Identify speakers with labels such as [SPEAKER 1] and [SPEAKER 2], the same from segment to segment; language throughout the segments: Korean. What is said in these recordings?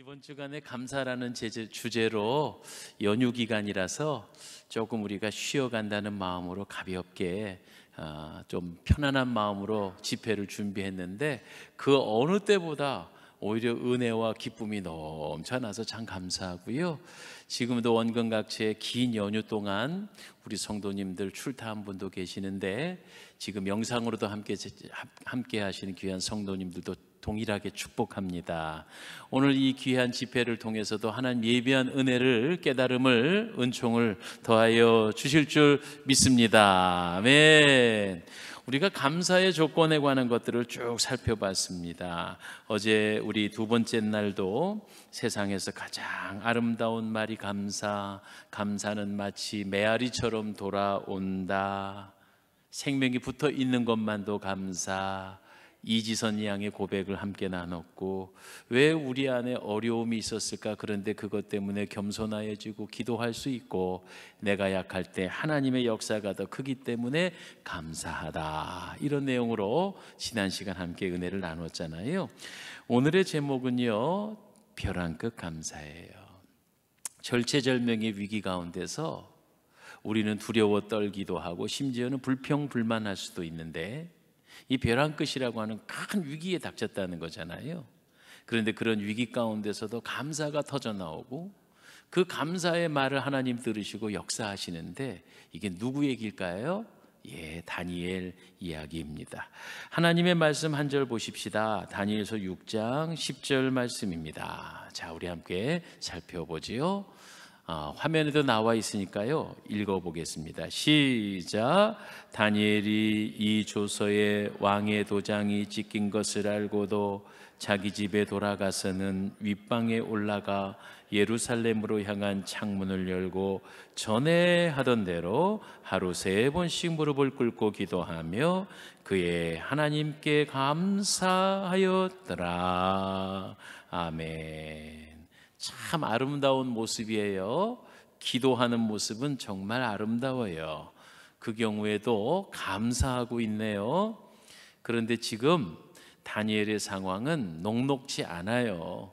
[SPEAKER 1] 이번 주간에 감사라는 주제로 연휴 기간이라서 조금 우리가 쉬어간다는 마음으로 가볍게 좀 편안한 마음으로 집회를 준비했는데 그 어느 때보다 오히려 은혜와 기쁨이 넘쳐나서 참 감사하고요. 지금도 원근각지의 긴 연휴 동안 우리 성도님들 출타한 분도 계시는데 지금 영상으로도 함께 하시는 귀한 성도님들도 동일하게 축복합니다. 오늘 이 귀한 집회를 통해서도 하나님 예비한 은혜를, 깨달음을, 은총을 더하여 주실 줄 믿습니다. 아멘. 우리가 감사의 조건에 관한 것들을 쭉 살펴봤습니다. 어제 우리 두 번째 날도 세상에서 가장 아름다운 말이 감사, 감사는 마치 메아리처럼 돌아온다, 생명이 붙어 있는 것만도 감사, 이지선 양의 고백을 함께 나눴고, 왜 우리 안에 어려움이 있었을까? 그런데 그것 때문에 겸손해지고 기도할 수 있고, 내가 약할 때 하나님의 역사가 더 크기 때문에 감사하다, 이런 내용으로 지난 시간 함께 은혜를 나눴잖아요. 오늘의 제목은요, 벼랑 끝 감사예요. 절체절명의 위기 가운데서 우리는 두려워 떨기도 하고 심지어는 불평불만할 수도 있는데, 이 벼랑 끝이라고 하는 큰 위기에 닥쳤다는 거잖아요. 그런데 그런 위기 가운데서도 감사가 터져 나오고, 그 감사의 말을 하나님 들으시고 역사하시는데, 이게 누구 얘기일까요? 다니엘 이야기입니다. 하나님의 말씀 한 절 보십시다. 다니엘서 6장 10절 말씀입니다. 자, 우리 함께 살펴보지요. 화면에도 나와 있으니까요, 읽어보겠습니다. 시작. 다니엘이 이 조서에 왕의 도장이 찍힌 것을 알고도 자기 집에 돌아가서는 윗방에 올라가 예루살렘으로 향한 창문을 열고 전에 하던 대로 하루 3번씩 무릎을 꿇고 기도하며 그의 하나님께 감사하였더라. 아멘. 참 아름다운 모습이에요. 기도하는 모습은 정말 아름다워요. 그 경우에도 감사하고 있네요. 그런데 지금 다니엘의 상황은 녹록지 않아요.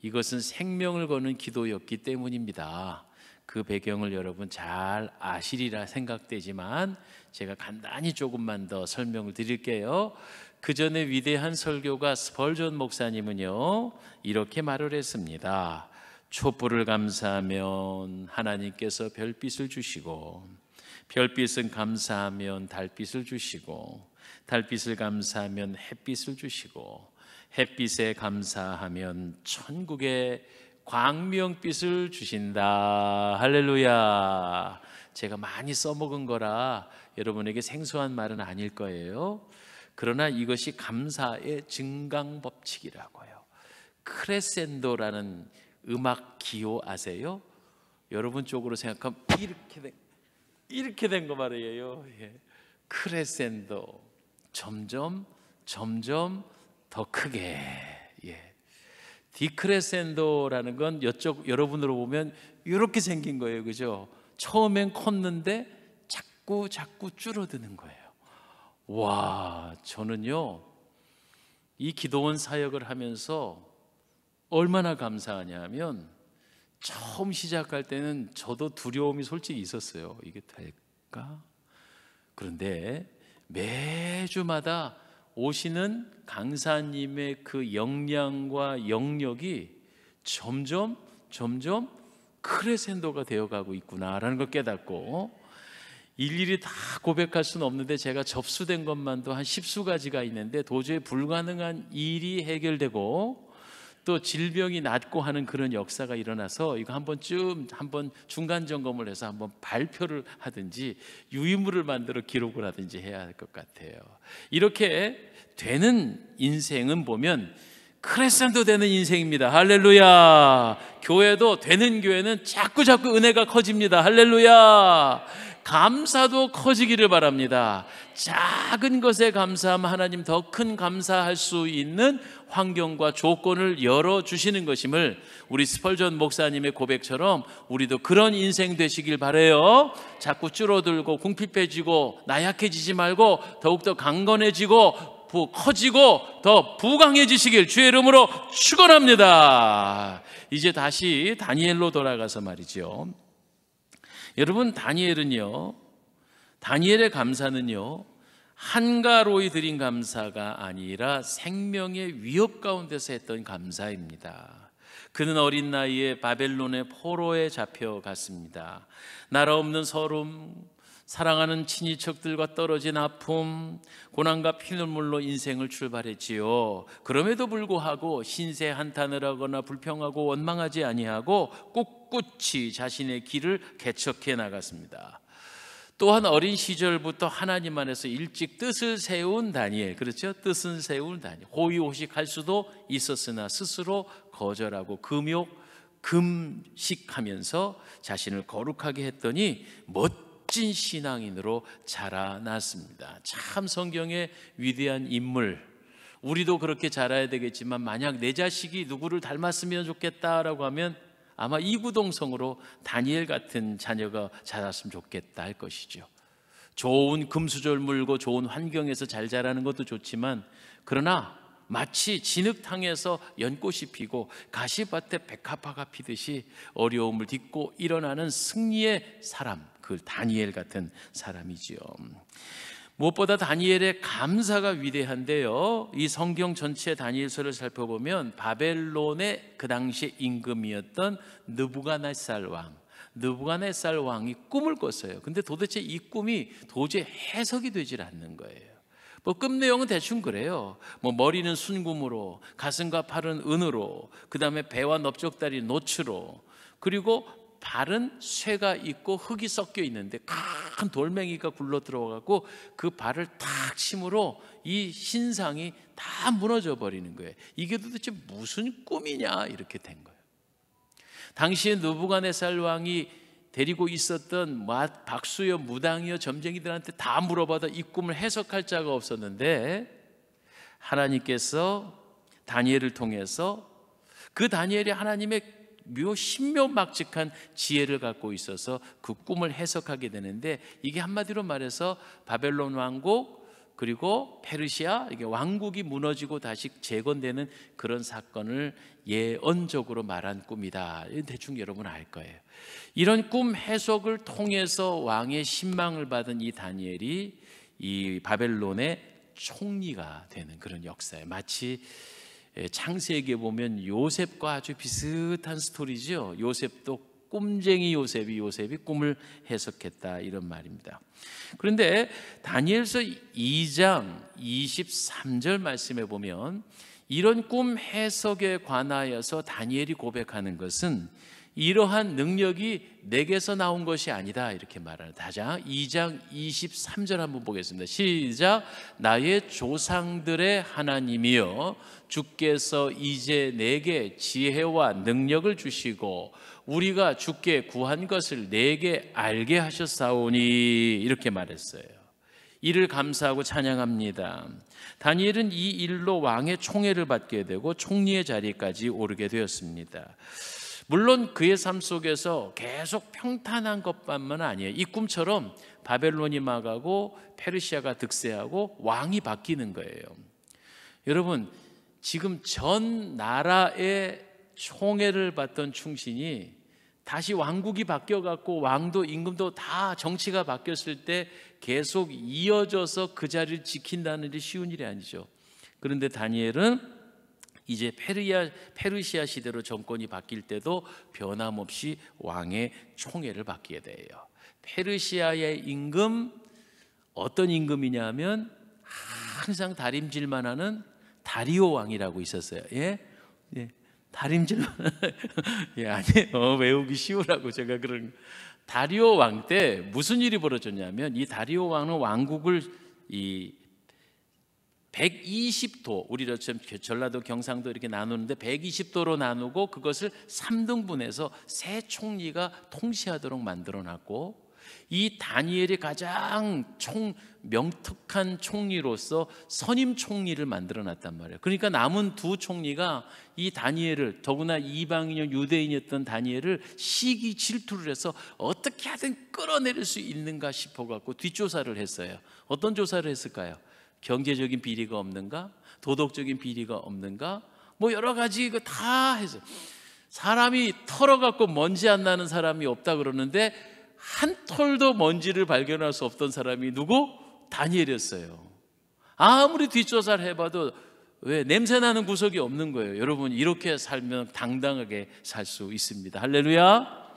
[SPEAKER 1] 이것은 생명을 거는 기도였기 때문입니다. 그 배경을 여러분 잘 아시리라 생각되지만 제가 간단히 조금만 더 설명을 드릴게요. 그 전에 위대한 설교가 스펄전 목사님은요, 이렇게 말을 했습니다. 촛불을 감사하면 하나님께서 별빛을 주시고, 별빛은 감사하면 달빛을 주시고, 달빛을 감사하면 햇빛을 주시고, 햇빛에 감사하면 천국의 광명빛을 주신다. 할렐루야. 제가 많이 써먹은 거라 여러분에게 생소한 말은 아닐 거예요. 그러나 이것이 감사의 증강법칙이라고요. 크레센도라는 음악 기호 아세요? 여러분 쪽으로 생각하면 이렇게 된 거 말이에요. 크레센도, 점점 더 크게. 디크레센도라는 건 이쪽 여러분으로 보면 이렇게 생긴 거예요, 그죠? 처음엔 컸는데 자꾸 줄어드는 거예요. 와, 저는요, 이 기도원 사역을 하면서 얼마나 감사하냐면, 처음 시작할 때는 저도 두려움이 솔직히 있었어요. 이게 될까? 그런데 매주마다 오시는 강사님의 그 역량과 영역이 점점 크레센도가 되어가고 있구나라는 걸 깨닫고, 일일이 다 고백할 수는 없는데 제가 접수된 것만도 한 10수가지가 있는데 도저히 불가능한 일이 해결되고 또 질병이 낫고 하는 그런 역사가 일어나서 이거 한번 중간 점검을 해서 한번 발표를 하든지 유인물을 만들어 기록을 하든지 해야 할 것 같아요. 이렇게 되는 인생은 보면 크레센도 되는 인생입니다. 할렐루야. 교회도 되는 교회는 자꾸 은혜가 커집니다. 할렐루야. 감사도 커지기를 바랍니다. 작은 것에 감사하면 하나님 더 큰 감사할 수 있는 환경과 조건을 열어주시는 것임을 우리 스펄전 목사님의 고백처럼 우리도 그런 인생 되시길 바라요. 자꾸 줄어들고 궁핍해지고 나약해지지 말고 더욱더 강건해지고 커지고 더 부강해지시길 주의 이름으로 축원합니다. 이제 다시 다니엘로 돌아가서 말이죠. 여러분, 다니엘의 감사는요, 한가로이 드린 감사가 아니라 생명의 위협 가운데서 했던 감사입니다. 그는 어린 나이에 바벨론의 포로에 잡혀갔습니다. 나라 없는 서름, 사랑하는 친인척들과 떨어진 아픔, 고난과 피눈물로 인생을 출발했지요. 그럼에도 불구하고 신세 한탄을 하거나 불평하고 원망하지 아니하고 꿋꿋이 자신의 길을 개척해 나갔습니다. 또한 어린 시절부터 하나님 안에서 일찍 뜻을 세운 다니엘, 그렇죠? 뜻을 세운 다니엘, 호의호식할 수도 있었으나 스스로 거절하고 금식하면서 자신을 거룩하게 했더니 멋진 신앙인으로 자라났습니다. 참 성경의 위대한 인물, 우리도 그렇게 자라야 되겠지만 만약 내 자식이 누구를 닮았으면 좋겠다라고 하면 아마 이구동성으로 다니엘 같은 자녀가 자랐으면 좋겠다 할 것이죠. 좋은 금수저를 물고 좋은 환경에서 잘 자라는 것도 좋지만, 그러나 마치 진흙탕에서 연꽃이 피고 가시밭에 백합화가 피듯이 어려움을 딛고 일어나는 승리의 사람, 그 다니엘 같은 사람이지요. 무엇보다 다니엘의 감사가 위대한데요, 이 성경 전체 다니엘서를 살펴보면 바벨론의 그 당시의 임금이었던 느부갓네살 왕이 꿈을 꿨어요. 근데 도대체 이 꿈이 도저히 해석이 되질 않는 거예요. 꿈 내용은 대충 그래요. 머리는 순금으로, 가슴과 팔은 은으로, 그 다음에 배와 넓적다리 노추로, 그리고 발은 쇠가 있고 흙이 섞여 있는데 큰 돌멩이가 굴러 들어가고 그 발을 탁 침으로 이 신상이 다 무너져 버리는 거예요. 이게 도대체 무슨 꿈이냐, 이렇게 된 거예요. 당시에 느부갓네살 왕이 데리고 있었던 박수여 무당이여 점쟁이들한테 다 물어봐도 이 꿈을 해석할 자가 없었는데, 하나님께서 다니엘을 통해서, 그 다니엘이 하나님의 신묘막측한 지혜를 갖고 있어서 그 꿈을 해석하게 되는데, 이게 한마디로 말해서 바벨론 왕국 그리고 페르시아, 이게 왕국이 무너지고 다시 재건되는 그런 사건을 예언적으로 말한 꿈이다. 대충 여러분 알 거예요. 이런 꿈 해석을 통해서 왕의 신망을 받은 이 다니엘이 이 바벨론의 총리가 되는 그런 역사예요. 마치 창세기에 보면 요셉과 아주 비슷한 스토리죠. 요셉도 꿈쟁이 요셉이 꿈을 해석했다, 이런 말입니다. 그런데 다니엘서 2장 23절 말씀에 보면 이런 꿈 해석에 관하여서 다니엘이 고백하는 것은 이러한 능력이 내게서 나온 것이 아니다, 이렇게 말하는. 다장 2장 23절 한번 보겠습니다. 시작. 나의 조상들의 하나님이여 주께서 이제 내게 지혜와 능력을 주시고 우리가 주께 구한 것을 내게 알게 하셨사오니, 이렇게 말했어요. 이를 감사하고 찬양합니다. 다니엘은 이 일로 왕의 총애를 받게 되고 총리의 자리까지 오르게 되었습니다. 물론 그의 삶 속에서 계속 평탄한 것만은 아니에요. 이 꿈처럼 바벨론이 망하고 페르시아가 득세하고 왕이 바뀌는 거예요. 여러분, 지금 전 나라의 총애를 받던 충신이 다시 왕국이 바뀌어갖고 왕도 임금도 다 정치가 바뀌었을 때 계속 이어져서 그 자리를 지킨다는 일이 쉬운 일이 아니죠. 그런데 다니엘은 이제 페르시아 시대로 정권이 바뀔 때도 변함없이 왕의 총애를 받게 돼요. 페르시아의 임금, 어떤 임금이냐 하면 항상 다림질만 하는 다리오 왕이라고 있었어요. 예? 다림질만 아니에요. 외우기 쉬우라고 제가 그런. 다리오 왕 때 무슨 일이 벌어졌냐면, 이 다리오 왕은 왕국을 120도, 우리로 전라도 경상도 이렇게 나누는데 120도로 나누고 그것을 3등분해서 세 총리가 통치하도록 만들어놨고, 이 다니엘이 가장 명특한 총리로서 선임 총리를 만들어놨단 말이에요. 그러니까 남은 두 총리가 이 다니엘을, 더구나 이방인이요 유대인이었던 다니엘을 시기 질투를 해서 어떻게 하든 끌어내릴 수 있는가 싶어갖고 뒷조사를 했어요. 어떤 조사를 했을까요? 경제적인 비리가 없는가? 도덕적인 비리가 없는가? 뭐 여러 가지 이거 다 해서 사람이 털어갖고 먼지 안 나는 사람이 없다 그러는데 한 톨도 먼지를 발견할 수 없던 사람이 누구? 다니엘이었어요. 아무리 뒷조사를 해봐도 왜 냄새 나는 구석이 없는 거예요. 여러분, 이렇게 살면 당당하게 살 수 있습니다. 할렐루야.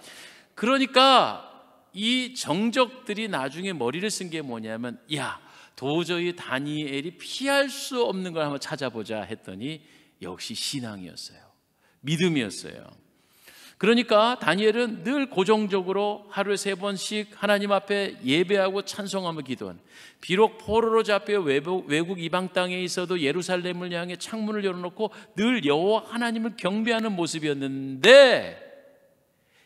[SPEAKER 1] 그러니까 이 정적들이 나중에 머리를 쓴 게 뭐냐면, 야, 도저히 다니엘이 피할 수 없는 걸 한번 찾아보자 했더니 역시 신앙이었어요. 믿음이었어요. 그러니까 다니엘은 늘 고정적으로 하루에 3번씩 하나님 앞에 예배하고 찬송하며 기도한, 비록 포로로 잡혀 외국 이방 땅에 있어도 예루살렘을 향해 창문을 열어놓고 늘 여호와 하나님을 경배하는 모습이었는데,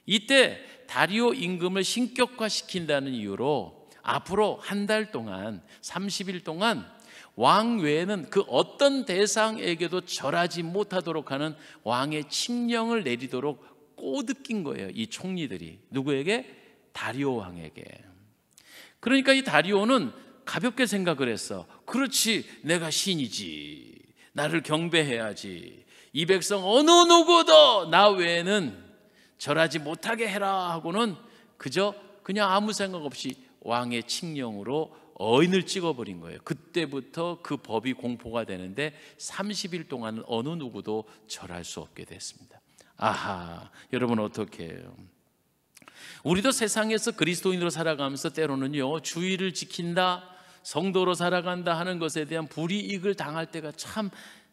[SPEAKER 1] 이때 다리오 임금을 신격화시킨다는 이유로 앞으로 한 달 동안 30일 동안 왕 외에는 그 어떤 대상에게도 절하지 못하도록 하는 왕의 칙령을 내리도록 꼬드긴 거예요. 이 총리들이 누구에게? 다리오 왕에게. 그러니까 이 다리오는 가볍게 생각을 했어. 그렇지, 내가 신이지, 나를 경배해야지, 이 백성 어느 누구도 나 외에는 절하지 못하게 해라 하고는 그냥 아무 생각 없이 왕의 칙령으로 어인을 찍어버린 거예요. 그때부터 그 법이 공포가 되는데 30일 동안은 어느 누구도 절할 수 없게 됐습니다. 아하, 여러분 어떻게 해요? 우리도 세상에서 그리스도인으로 살아가면서 때로는요, 주의를 지킨다, 성도로 살아간다 하는 것에 대한 불이익을 당할 때가 참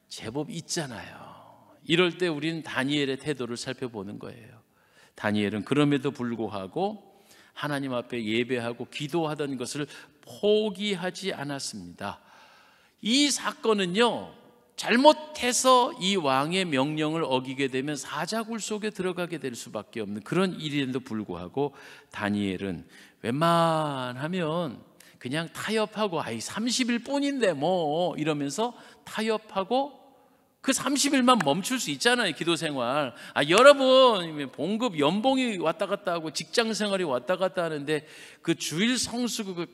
[SPEAKER 1] 제법 있잖아요. 이럴 때 우리는 다니엘의 태도를 살펴보는 거예요. 다니엘은 그럼에도 불구하고 하나님 앞에 예배하고 기도하던 것을 포기하지 않았습니다. 이 사건은요, 잘못해서 이 왕의 명령을 어기게 되면 사자굴 속에 들어가게 될 수밖에 없는 그런 일인데도 불구하고 다니엘은 웬만하면 그냥 타협하고 30일 뿐인데 뭐 이러면서 타협하고 그 30일만 멈출 수 있잖아요. 기도 생활. 여러분, 봉급 연봉이 왔다 갔다 하고 직장 생활이 왔다 갔다 하는데 그 주일 성수가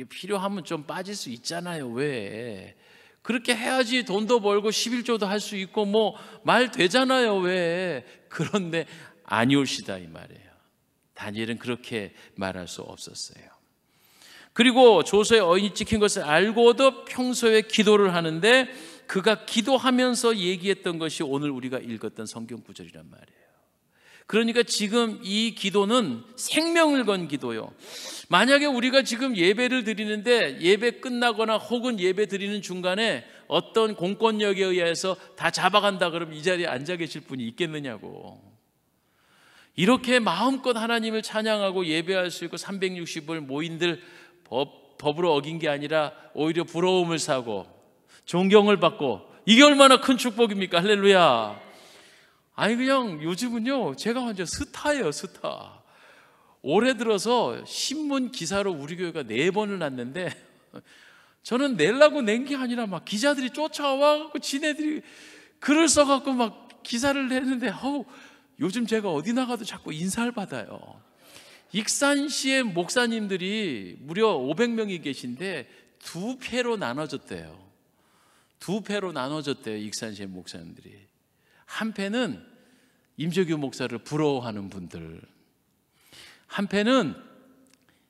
[SPEAKER 1] 필요하면 좀 빠질 수 있잖아요. 왜? 그렇게 해야지 돈도 벌고 11조도 할 수 있고 뭐 말 되잖아요. 왜? 그런데 아니올시다 이 말이에요. 다니엘은 그렇게 말할 수 없었어요. 그리고 조서에 어인이 찍힌 것을 알고도 평소에 기도를 하는데, 그가 기도하면서 얘기했던 것이 오늘 우리가 읽었던 성경 구절이란 말이에요. 그러니까 지금 이 기도는 생명을 건 기도요. 만약에 우리가 지금 예배를 드리는데 예배 끝나거나 혹은 예배 드리는 중간에 어떤 공권력에 의해서 다 잡아간다 그러면 이 자리에 앉아 계실 분이 있겠느냐고. 이렇게 마음껏 하나님을 찬양하고 예배할 수 있고 360을 모인들 법으로 어긴 게 아니라 오히려 부러움을 사고 존경을 받고, 이게 얼마나 큰 축복입니까? 할렐루야. 그냥 요즘은요, 제가 완전 스타예요, 스타. 올해 들어서 신문 기사로 우리 교회가 4번을 났는데, 저는 내려고 낸 게 아니라 막 기자들이 쫓아와갖고 지네들이 글을 써갖고 막 기사를 했는데, 요즘 제가 어디 나가도 자꾸 인사를 받아요. 익산시의 목사님들이 무려 500명이 계신데 2패로 나눠졌대요. 2패로 나눠졌대요. 익산시의 목사님들이. 한 패는 임재규 목사를 부러워하는 분들, 한 패는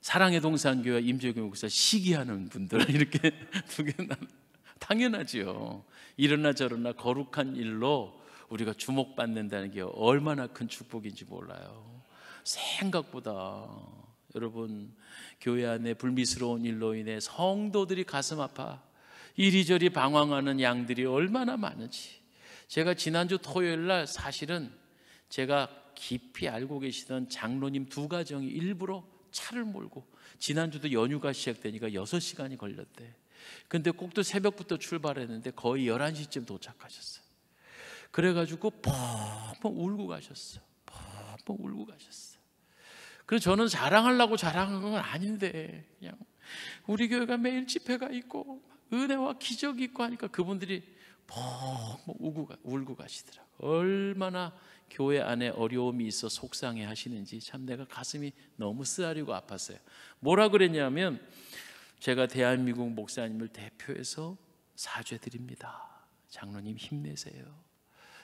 [SPEAKER 1] 사랑의 동산교회 임재규 목사 시기하는 분들, 이렇게 2개 당연하지요. 이러나 저러나 거룩한 일로 우리가 주목받는다는 게 얼마나 큰 축복인지 몰라요. 생각보다 여러분, 교회 안에 불미스러운 일로 인해 성도들이 가슴 아파 이리저리 방황하는 양들이 얼마나 많은지. 제가 지난주 토요일 날 사실은 제가 깊이 알고 계시던 장로님 2가정이 일부러 차를 몰고, 지난주도 연휴가 시작되니까 6시간이 걸렸대. 근데 꼭두 새벽부터 출발했는데 거의 11시쯤 도착하셨어요. 그래가지고 펑펑 울고 가셨어. 펑펑 울고 가셨어. 그래서 저는 자랑하려고 자랑한 건 아닌데, 그냥 우리 교회가 매일 집회가 있고 은혜와 기적이 있고 하니까 그분들이 울고 가시더라고요. 얼마나 교회 안에 어려움이 있어 속상해 하시는지 참 내가 가슴이 너무 쓰라리고 아팠어요. 뭐라 그랬냐면, 제가 대한민국 목사님을 대표해서 사죄드립니다. 장로님 힘내세요.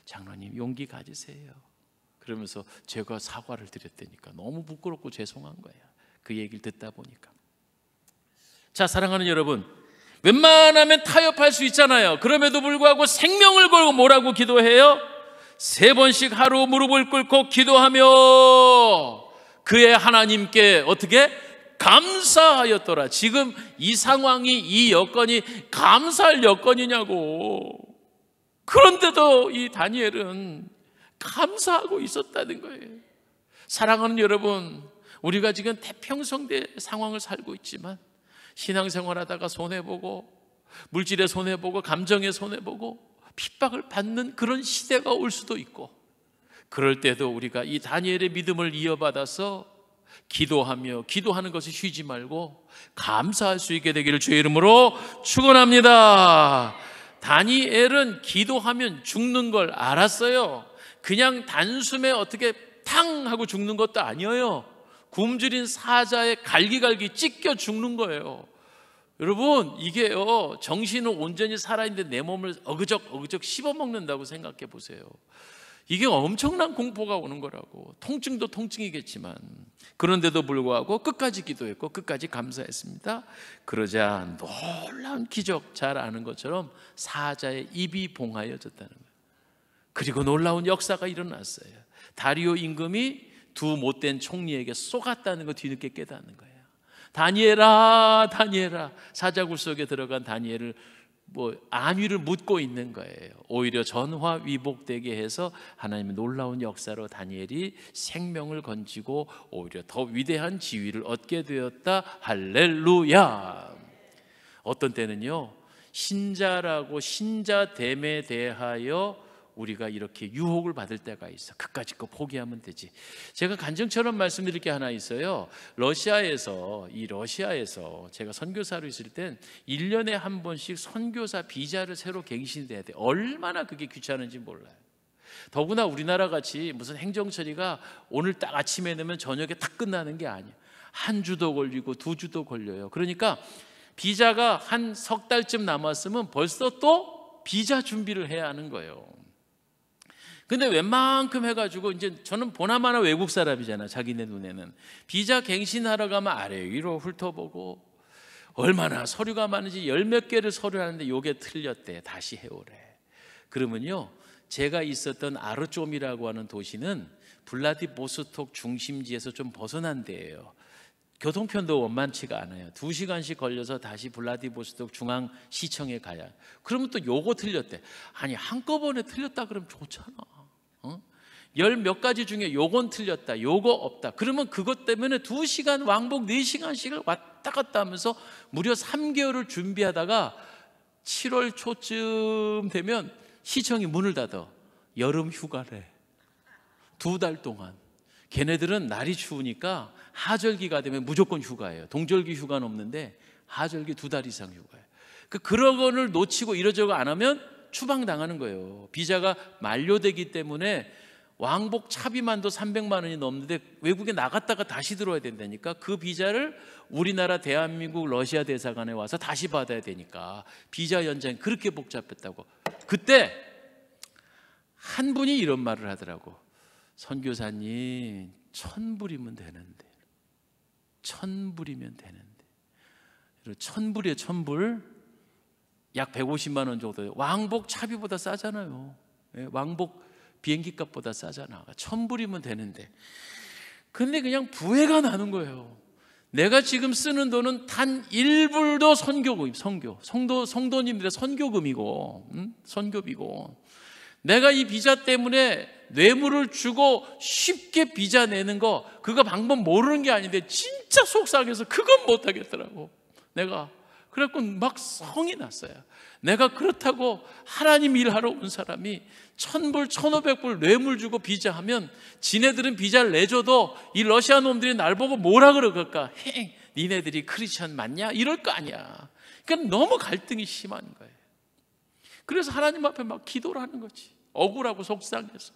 [SPEAKER 1] 장로님 용기 가지세요. 그러면서 제가 사과를 드렸다니까 너무 부끄럽고 죄송한 거예요. 그 얘기를 듣다 보니까. 자, 사랑하는 여러분, 웬만하면 타협할 수 있잖아요. 그럼에도 불구하고 생명을 걸고 뭐라고 기도해요? 3번씩 하루 무릎을 꿇고 기도하며 그의 하나님께 어떻게? 감사하였더라. 지금 이 상황이, 이 여건이 감사할 여건이냐고. 그런데도 이 다니엘은 감사하고 있었다는 거예요. 사랑하는 여러분, 우리가 지금 태평성대 상황을 살고 있지만 신앙생활하다가 손해보고 물질에 손해보고 감정에 손해보고 핍박을 받는 그런 시대가 올 수도 있고, 그럴 때도 우리가 이 다니엘의 믿음을 이어받아서 기도하며 기도하는 것을 쉬지 말고 감사할 수 있게 되기를 주의 이름으로 축원합니다. 다니엘은 기도하면 죽는 걸 알았어요. 그냥 단숨에 어떻게 탕 하고 죽는 것도 아니에요. 굶주린 사자에 갈기갈기 찢겨 죽는 거예요. 여러분, 이게요, 정신은 온전히 살아있는데 내 몸을 어그적 씹어먹는다고 생각해 보세요. 이게 엄청난 공포가 오는 거라고. 통증도 통증이겠지만 그런데도 불구하고 끝까지 기도했고 끝까지 감사했습니다. 그러자 놀라운 기적, 잘 아는 것처럼 사자의 입이 봉하여졌다는 거예요. 그리고 놀라운 역사가 일어났어요. 다리오 임금이 두 못된 총리에게 쏘갔다는 거 뒤늦게 깨닫는 거예요. 다니엘아, 다니엘아. 사자굴 속에 들어간 다니엘을 안위를 묻고 있는 거예요. 오히려 전화위복되게 해서 하나님의 놀라운 역사로 다니엘이 생명을 건지고 오히려 더 위대한 지위를 얻게 되었다. 할렐루야. 어떤 때는요, 신자라고 신자됨에 대하여 우리가 이렇게 유혹을 받을 때가 있어. 그까짓 거 포기하면 되지. 제가 간증처럼 말씀드릴 게 하나 있어요. 러시아에서 제가 선교사로 있을 땐 1년에 한 번씩 선교사 비자를 새로 갱신돼야 돼. 얼마나 그게 귀찮은지 몰라요. 더구나 우리나라 같이 무슨 행정처리가 오늘 딱 아침에 내면 저녁에 딱 끝나는 게 아니에요. 한 주도 걸리고 2주도 걸려요. 그러니까 비자가 한 석 달쯤 남았으면 벌써 또 비자 준비를 해야 하는 거예요. 근데 웬만큼 해가지고, 이제 저는 보나마나 외국 사람이잖아, 자기네 눈에는. 비자 갱신하러 가면 아래 위로 훑어보고 얼마나 서류가 많은지 10몇 개를 서류하는데 요게 틀렸대, 다시 해오래. 그러면요, 제가 있었던 아르쫌이라고 하는 도시는 블라디보스톡 중심지에서 좀 벗어난 데예요. 교통편도 원만치가 않아요. 2시간씩 걸려서 다시 블라디보스톡 중앙시청에 가야. 그러면 또 요거 틀렸대. 아니, 한꺼번에 틀렸다 그러면 좋잖아. 10몇 가지 중에 요건 틀렸다, 요거 없다. 그러면 그것 때문에 2시간 왕복 4시간씩을 왔다 갔다 하면서 무려 3개월을 준비하다가 7월 초쯤 되면 시청이 문을 닫아. 여름 휴가래. 2달 동안. 걔네들은 날이 추우니까 하절기가 되면 무조건 휴가예요. 동절기 휴가는 없는데 하절기 2달 이상 휴가예요. 그런 거를 놓치고 이러저러 안 하면 추방당하는 거예요. 비자가 만료되기 때문에 왕복 차비만도 300만 원이 넘는데 외국에 나갔다가 다시 들어와야 된다니까. 그 비자를 우리나라, 대한민국, 러시아 대사관에 와서 다시 받아야 되니까 비자 연장이 그렇게 복잡했다고. 그때 한 분이 이런 말을 하더라고. 선교사님, 1000불이면 되는데. 1000불이면 되는데. 1000불이에요, 1000불. 약 150만 원 정도. 왕복 차비보다 싸잖아요. 왕복 비행기 값보다 싸잖아. 1000불이면 되는데. 근데 그냥 부해가 나는 거예요. 내가 지금 쓰는 돈은 단 1불도 성도님들의 선교금이고, 선교비고, 내가 이 비자 때문에 뇌물을 주고 쉽게 비자 내는 거, 그거 방법 모르는 게 아닌데 진짜 속상해서 그건 못하겠더라고. 내가 그래갖고 막 성이 났어요. 내가 그렇다고 하나님 일하러 온 사람이 1000불, 1500불 뇌물 주고 비자하면 지네들은 비자를 내줘도 이 러시아 놈들이 날 보고 뭐라 그럴까? 니네들이 크리스천 맞냐? 이럴 거 아니야. 그러니까 너무 갈등이 심한 거예요. 그래서 하나님 앞에 막 기도를 하는 거지. 억울하고 속상해서.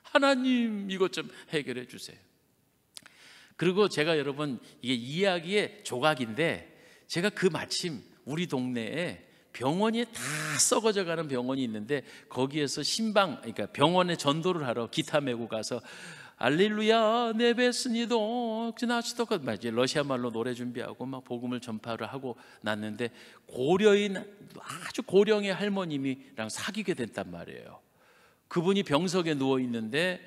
[SPEAKER 1] 하나님, 이것 좀 해결해 주세요. 그리고 제가 여러분, 이게 이야기의 조각인데 제가 그 마침 우리 동네에 병원이 다 썩어져 가는 병원이 있는데 거기에서 신방, 그러니까 병원에 전도를 하러 기타 메고 가서 알렐루야 네베스니도 지나치도록 러시아 말로 노래 준비하고 막 복음을 전파를 하고 났는데 고려인 아주 고령의 할머님이랑 사귀게 됐단 말이에요. 그분이 병석에 누워 있는데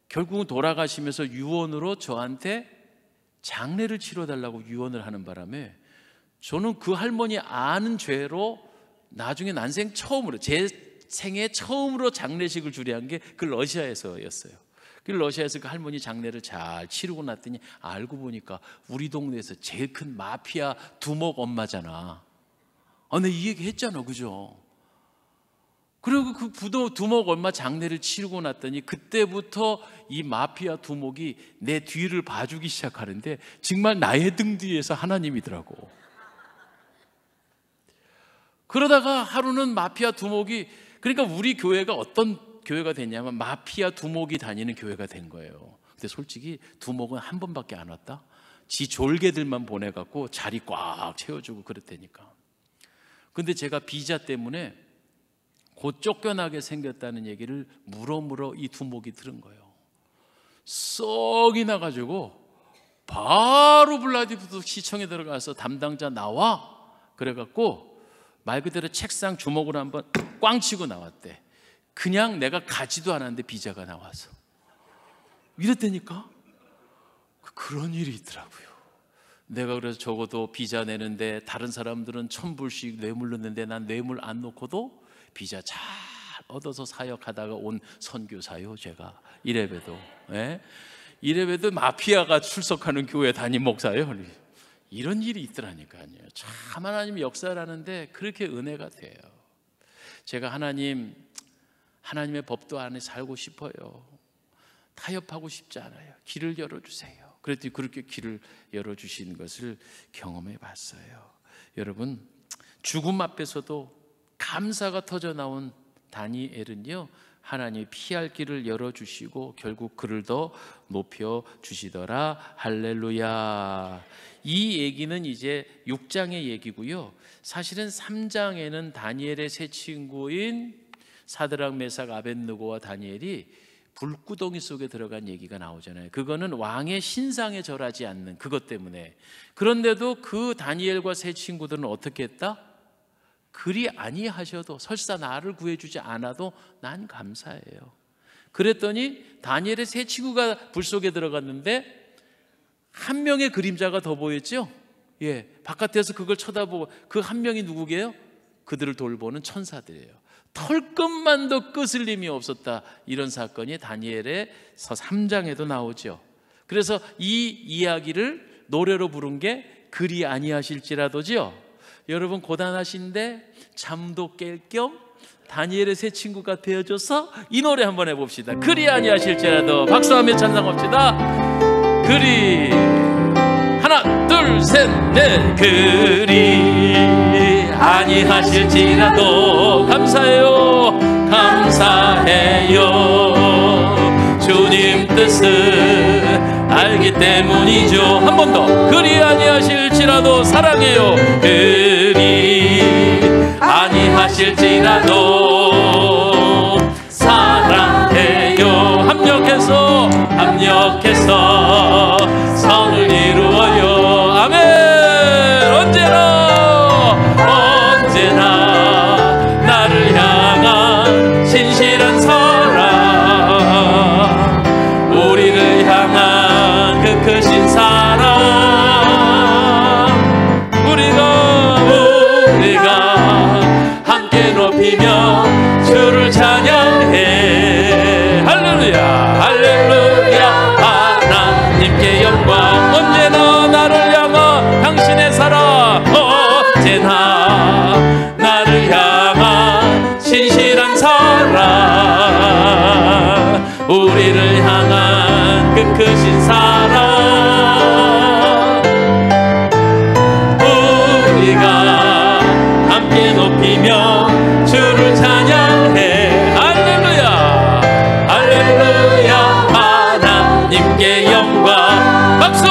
[SPEAKER 1] 결국은 돌아가시면서 유언으로 저한테 장례를 치러달라고 유언을 하는 바람에 저는 그 할머니 아는 죄로 나중에 난생 처음으로, 제 생애 처음으로 장례식을 주례한 게 그 러시아에서였어요. 그 러시아에서 그 할머니 장례를 잘 치르고 났더니 알고 보니까 우리 동네에서 제일 큰 마피아 두목 엄마잖아. 내가 이 얘기 했잖아, 그죠? 그리고 그 두목 엄마 장례를 치르고 났더니 그때부터 이 마피아 두목이 내 뒤를 봐주기 시작하는데 정말 나의 등 뒤에서 하나님이더라고. 그러다가 하루는 마피아 두목이, 그러니까 우리 교회가 어떤 교회가 됐냐면 마피아 두목이 다니는 교회가 된 거예요. 근데 솔직히 두목은 한 번밖에 안 왔다. 지 졸개들만 보내갖고 자리 꽉 채워주고 그랬다니까. 근데 제가 비자 때문에 곧 쫓겨나게 생겼다는 얘기를 물어 이 두목이 들은 거예요. 썩이 나가지고 바로 블라디보스토크 시청에 들어가서 담당자 나와 그래갖고 말 그대로 책상 주먹으로 한번 꽝 치고 나왔대. 그냥 내가 가지도 않았는데 비자가 나와서 이랬다니까. 그런 일이 있더라고요. 내가 그래서 적어도 비자 내는데 다른 사람들은 1,000불씩 뇌물 넣는데 난 뇌물 안 넣고도 비자 잘 얻어서 사역하다가 온 선교사요. 제가 이래봬도, 이래봬도 마피아가 출석하는 교회 담임 목사예요. 이런 일이 있더라니까요. 참 하나님이 역사를 하는데 그렇게 은혜가 돼요. 제가 하나님의 법도 안에 살고 싶어요. 타협하고 싶지 않아요. 길을 열어주세요. 그랬더니 그렇게 길을 열어주신 것을 경험해 봤어요. 여러분, 죽음 앞에서도 감사가 터져 나온 다니엘은요, 하나님이 피할 길을 열어주시고 결국 그를 더 높여주시더라. 할렐루야. 이 얘기는 이제 6장의 얘기고요. 사실은 3장에는 다니엘의 세 친구인 사드락, 메삭, 아벳느고와 다니엘이 불구덩이 속에 들어간 얘기가 나오잖아요. 그거는 왕의 신상에 절하지 않는 그것 때문에. 그런데도 그 다니엘과 세 친구들은 어떻게 했다? 그리 아니하셔도, 설사 나를 구해주지 않아도 난 감사해요. 그랬더니 다니엘의 세 친구가 불 속에 들어갔는데 한 명의 그림자가 더 보였죠? 바깥에서 그걸 쳐다보고, 그 한 명이 누구게요? 그들을 돌보는 천사들이에요. 털끝만도 끄슬림이 없었다. 이런 사건이 다니엘의 서 3장에도 나오죠. 그래서 이 이야기를 노래로 부른 게 그리 아니하실지라도죠. 여러분, 고단하신데 잠도 깰 겸 다니엘의 새 친구가 되어줘서 이 노래 한번 해봅시다. 그리 아니하실지라도. 박수하며 찬양합시다. 그리, 하나 둘 셋 넷. 그리 아니하실지라도 감사해요, 감사해요. 주님 뜻을 알기 때문이죠. 한 번 더. 그리 아니하실지라도 사랑해요. 그리 아니하실지라도 사랑해요. 합력해서 선을 이루어요. 아멘. 언제나 나를 향한 신실한 사랑, 우리를 향한 그 크신 사랑, 우리가 함께 높이며 주를 찬양해. 할렐루야, 할렐루야. 하나님께 영광. 언제나 나를 향한 당신의 사랑, 언제나 나를 향한 신실한 사랑, 우리를 향한 그 크신 사랑, 우리가 함께 높이며 주를 찬양해. 할렐루야, 할렐루야. 하나님께 영광. 박수.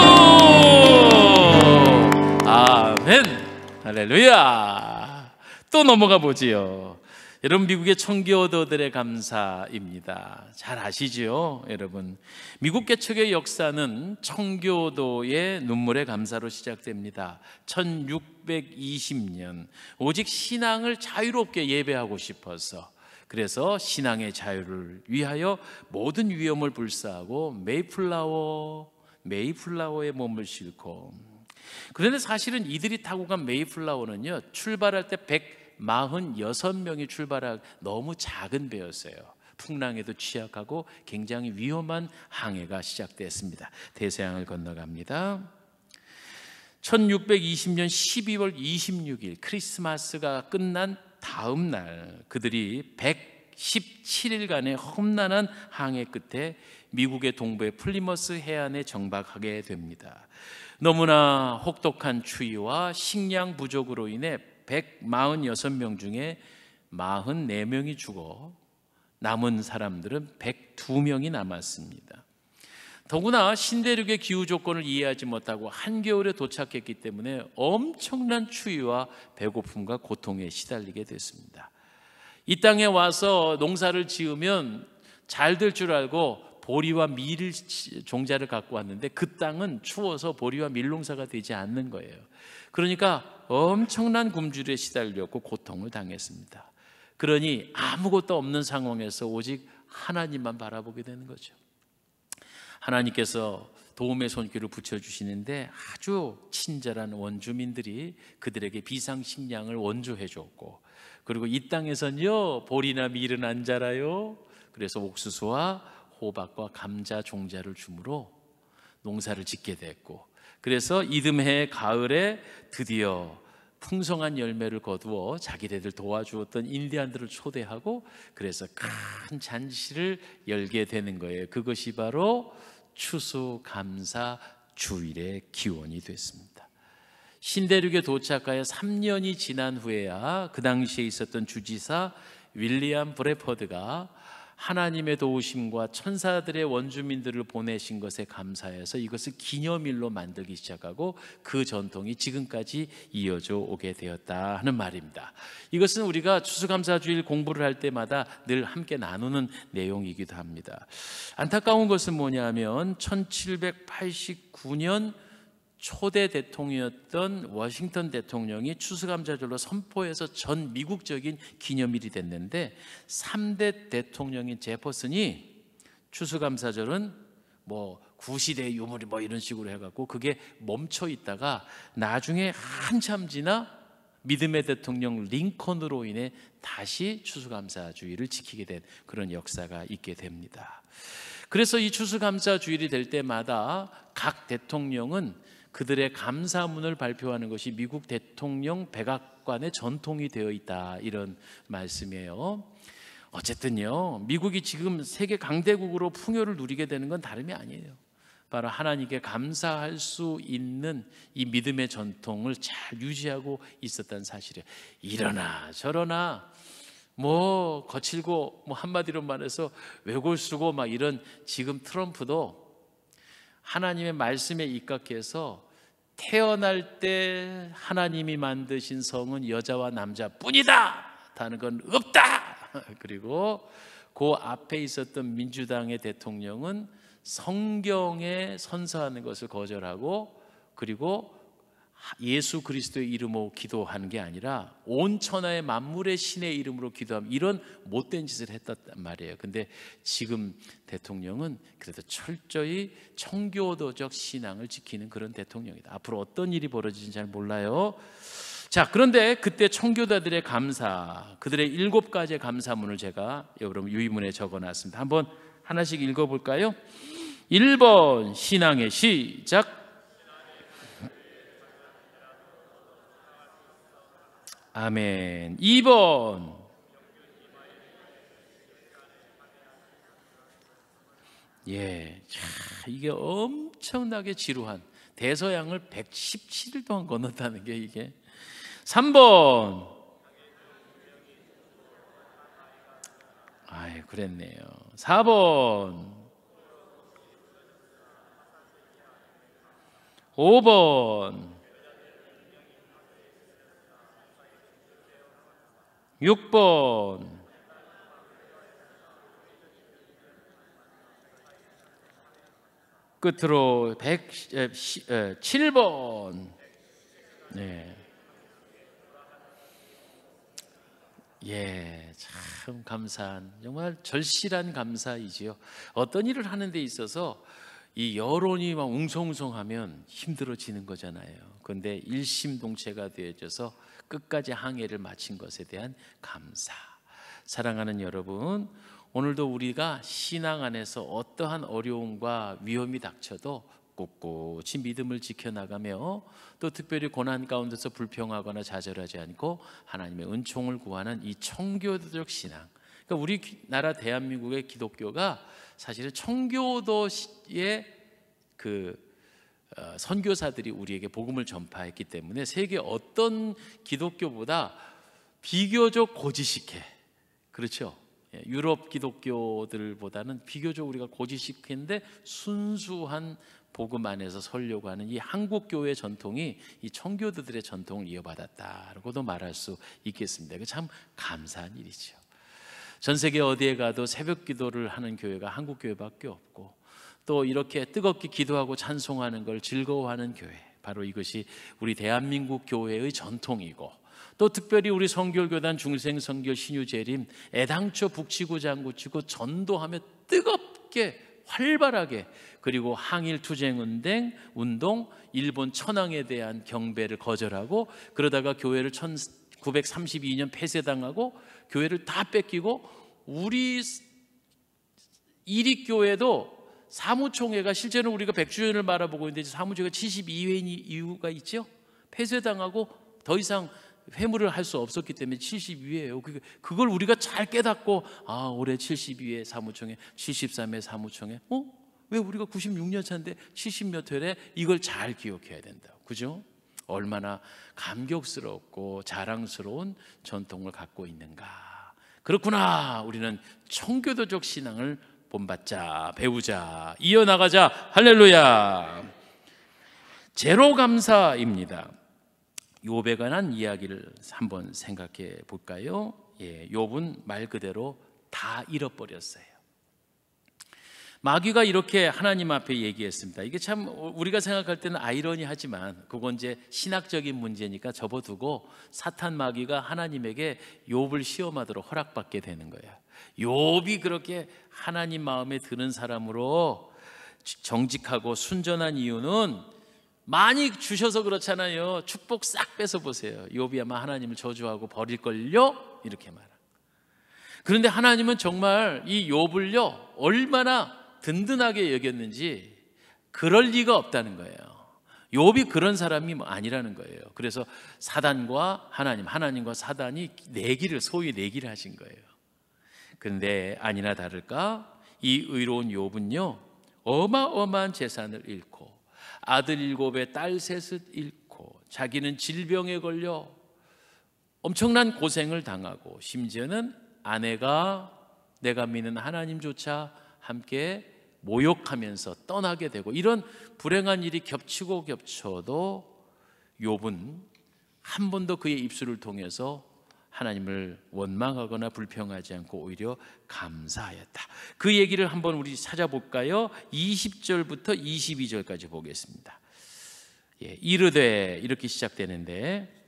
[SPEAKER 1] 아멘. 할렐루야. 또 넘어가 보지요. 여러분, 미국의 청교도들의 감사입니다. 잘 아시죠? 여러분, 미국 개척의 역사는 청교도의 눈물의 감사로 시작됩니다. 1620년 오직 신앙을 자유롭게 예배하고 싶어서, 그래서 신앙의 자유를 위하여 모든 위험을 불사하고 메이플라워에 몸을 싣고, 그런데 사실은 이들이 타고 간 메이플라워는요, 출발할 때 146명이 출발할 너무 작은 배였어요. 풍랑에도 취약하고 굉장히 위험한 항해가 시작됐습니다. 대서양을 건너갑니다. 1620년 12월 26일 크리스마스가 끝난 다음 날, 그들이 117일간의 험난한 항해 끝에 미국의 동부의 플리머스 해안에 정박하게 됩니다. 너무나 혹독한 추위와 식량 부족으로 인해 146명 중에 44명이 죽어 남은 사람들은 102명이 남았습니다. 더구나 신대륙의 기후 조건을 이해하지 못하고 한겨울에 도착했기 때문에 엄청난 추위와 배고픔과 고통에 시달리게 됐습니다. 이 땅에 와서 농사를 지으면 잘 될 줄 알고 보리와 밀 종자를 갖고 왔는데 그 땅은 추워서 보리와 밀 농사가 되지 않는 거예요. 그러니까 엄청난 굶주리에 시달렸고 고통을 당했습니다. 그러니 아무것도 없는 상황에서 오직 하나님만 바라보게 되는 거죠. 하나님께서 도움의 손길을 붙여주시는데 아주 친절한 원주민들이 그들에게 비상식량을 원조해 줬고, 그리고 이 땅에선요 보리나 밀은 안 자라요. 그래서 옥수수와 호박과 감자 종자를 주므로 농사를 짓게 됐고, 그래서 이듬해 가을에 드디어 풍성한 열매를 거두어 자기네들 도와주었던 인디안들을 초대하고, 그래서 큰 잔치를 열게 되는 거예요. 그것이 바로 추수감사 주일의 기원이 됐습니다. 신대륙에 도착하여 3년이 지난 후에야 그 당시에 있었던 주지사 윌리엄 브래퍼드가 하나님의 도우심과 천사들의 원주민들을 보내신 것에 감사해서 이것을 기념일로 만들기 시작하고 그 전통이 지금까지 이어져 오게 되었다 하는 말입니다. 이것은 우리가 추수감사주일 공부를 할 때마다 늘 함께 나누는 내용이기도 합니다. 안타까운 것은 뭐냐면 1789년 초대 대통령이었던 워싱턴 대통령이 추수감사절로 선포해서 전 미국적인 기념일이 됐는데, 3대 대통령인 제퍼슨이 추수감사절은 뭐 구시대의 유물이 뭐 이런 식으로 해갖고 그게 멈춰 있다가 나중에 한참 지나 믿음의 대통령 링컨으로 인해 다시 추수감사주의를 지키게 된 그런 역사가 있게 됩니다. 그래서 이 추수감사주일이 될 때마다 각 대통령은 그들의 감사문을 발표하는 것이 미국 대통령 백악관의 전통이 되어 있다, 이런 말씀이에요. 어쨌든요, 미국이 지금 세계 강대국으로 풍요를 누리게 되는 건 다름이 아니에요. 바로 하나님께 감사할 수 있는 이 믿음의 전통을 잘 유지하고 있었다는 사실이에요. 이러나 저러나 뭐 거칠고 뭐 한마디로 말해서 외골 쓰고 막 이런 지금 트럼프도 하나님의 말씀에 입각해서 태어날 때 하나님이 만드신 성은 여자와 남자뿐이다, 다른 건 없다. 그리고 그 앞에 있었던 민주당의 대통령은 성경에 선서하는 것을 거절하고, 그리고 예수 그리스도의 이름으로 기도하는 게 아니라 온 천하의 만물의 신의 이름으로 기도하면, 이런 못된 짓을 했단 말이에요. 근데 지금 대통령은 그래도 철저히 청교도적 신앙을 지키는 그런 대통령이다. 앞으로 어떤 일이 벌어질지 잘 몰라요. 자, 그런데 그때 청교도들의 감사, 그들의 7가지의 감사문을 제가 여러분 유의문에 적어놨습니다. 한번 하나씩 읽어볼까요? 1번 신앙의 시작. 아멘. 2번 이게 엄청나게 지루한 대서양을 117일 동안 건넜다는 게 이게. 3번 그랬네요. 4번 5번 6번. 끝으로 107번. 네. 예, 참 감사한, 정말 절실한 감사이지요. 어떤 일을 하는 데 있어서 이 여론이 막 웅성웅성하면 힘들어지는 거잖아요. 그런데 일심동체가 되어져서 끝까지 항해를 마친 것에 대한 감사. 사랑하는 여러분, 오늘도 우리가 신앙 안에서 어떠한 어려움과 위험이 닥쳐도 꿋꿋이 믿음을 지켜나가며 또 특별히 고난 가운데서 불평하거나 좌절하지 않고 하나님의 은총을 구하는 이 청교도적 신앙. 그러니까 우리나라 대한민국의 기독교가 사실은 청교도의 선교사들이 우리에게 복음을 전파했기 때문에 세계 어떤 기독교보다 비교적 고지식해. 그렇죠? 유럽 기독교들보다는 비교적 우리가 고지식한데 순수한 복음 안에서 살려고 하는 이 한국 교회의 전통이 이 청교도들의 전통을 이어받았다라고도 말할 수 있겠습니다. 이게 참 감사한 일이죠. 전 세계 어디에 가도 새벽 기도를 하는 교회가 한국 교회밖에 없고, 또 이렇게 뜨겁게 기도하고 찬송하는 걸 즐거워하는 교회, 바로 이것이 우리 대한민국 교회의 전통이고, 또 특별히 우리 성결교단 중생선교 신유재림 애당초 북치고 장구치고 전도하며 뜨겁게 활발하게, 그리고 항일 투쟁 운동, 일본 천황에 대한 경배를 거절하고, 그러다가 교회를 1932년 폐쇄당하고 교회를 다 뺏기고, 우리 이립교회도 사무총회가, 실제로 우리가 100주년을 바라보고 있는데 사무총회가 72회인 이유가 있죠. 폐쇄당하고 더 이상 회무를 할 수 없었기 때문에 72회예요. 그걸 우리가 잘 깨닫고, 올해 72회 사무총회, 73회 사무총회, 왜 우리가 96년 차인데 70몇 회래? 이걸 잘 기억해야 된다고. 그죠? 얼마나 감격스럽고 자랑스러운 전통을 갖고 있는가. 그렇구나. 우리는 청교도적 신앙을 본받자, 배우자, 이어나가자. 할렐루야. 제로 감사입니다. 욥에 관한 이야기를 한번 생각해 볼까요? 욥은 말 그대로 다 잃어버렸어요. 마귀가 이렇게 하나님 앞에 얘기했습니다. 이게 참 우리가 생각할 때는 아이러니하지만 그건 이제 신학적인 문제니까 접어두고, 사탄 마귀가 하나님에게 욥을 시험하도록 허락받게 되는 거예요. 욥이 그렇게 하나님 마음에 드는 사람으로 정직하고 순전한 이유는 많이 주셔서 그렇잖아요. 축복 싹 뺏어 보세요. 욥이 아마 하나님을 저주하고 버릴걸요? 이렇게 말합니다. 그런데 하나님은 정말 이 욥을요 얼마나 든든하게 여겼는지, 그럴 리가 없다는 거예요. 욥이 그런 사람이 아니라는 거예요. 그래서 사단과 하나님과 사단이 소위 내기를 하신 거예요. 그런데 아니나 다를까 이 의로운 욥은요 어마어마한 재산을 잃고, 아들 7에 딸 3을 잃고, 자기는 질병에 걸려 엄청난 고생을 당하고, 심지어는 아내가 내가 믿는 하나님조차 함께 모욕하면서 떠나게 되고, 이런 불행한 일이 겹치고 겹쳐도 욥은 한 번도 그의 입술을 통해서 하나님을 원망하거나 불평하지 않고 오히려 감사하였다. 그 얘기를 한번 우리 찾아볼까요? 20절부터 22절까지 보겠습니다. 이르되, 이렇게 시작되는데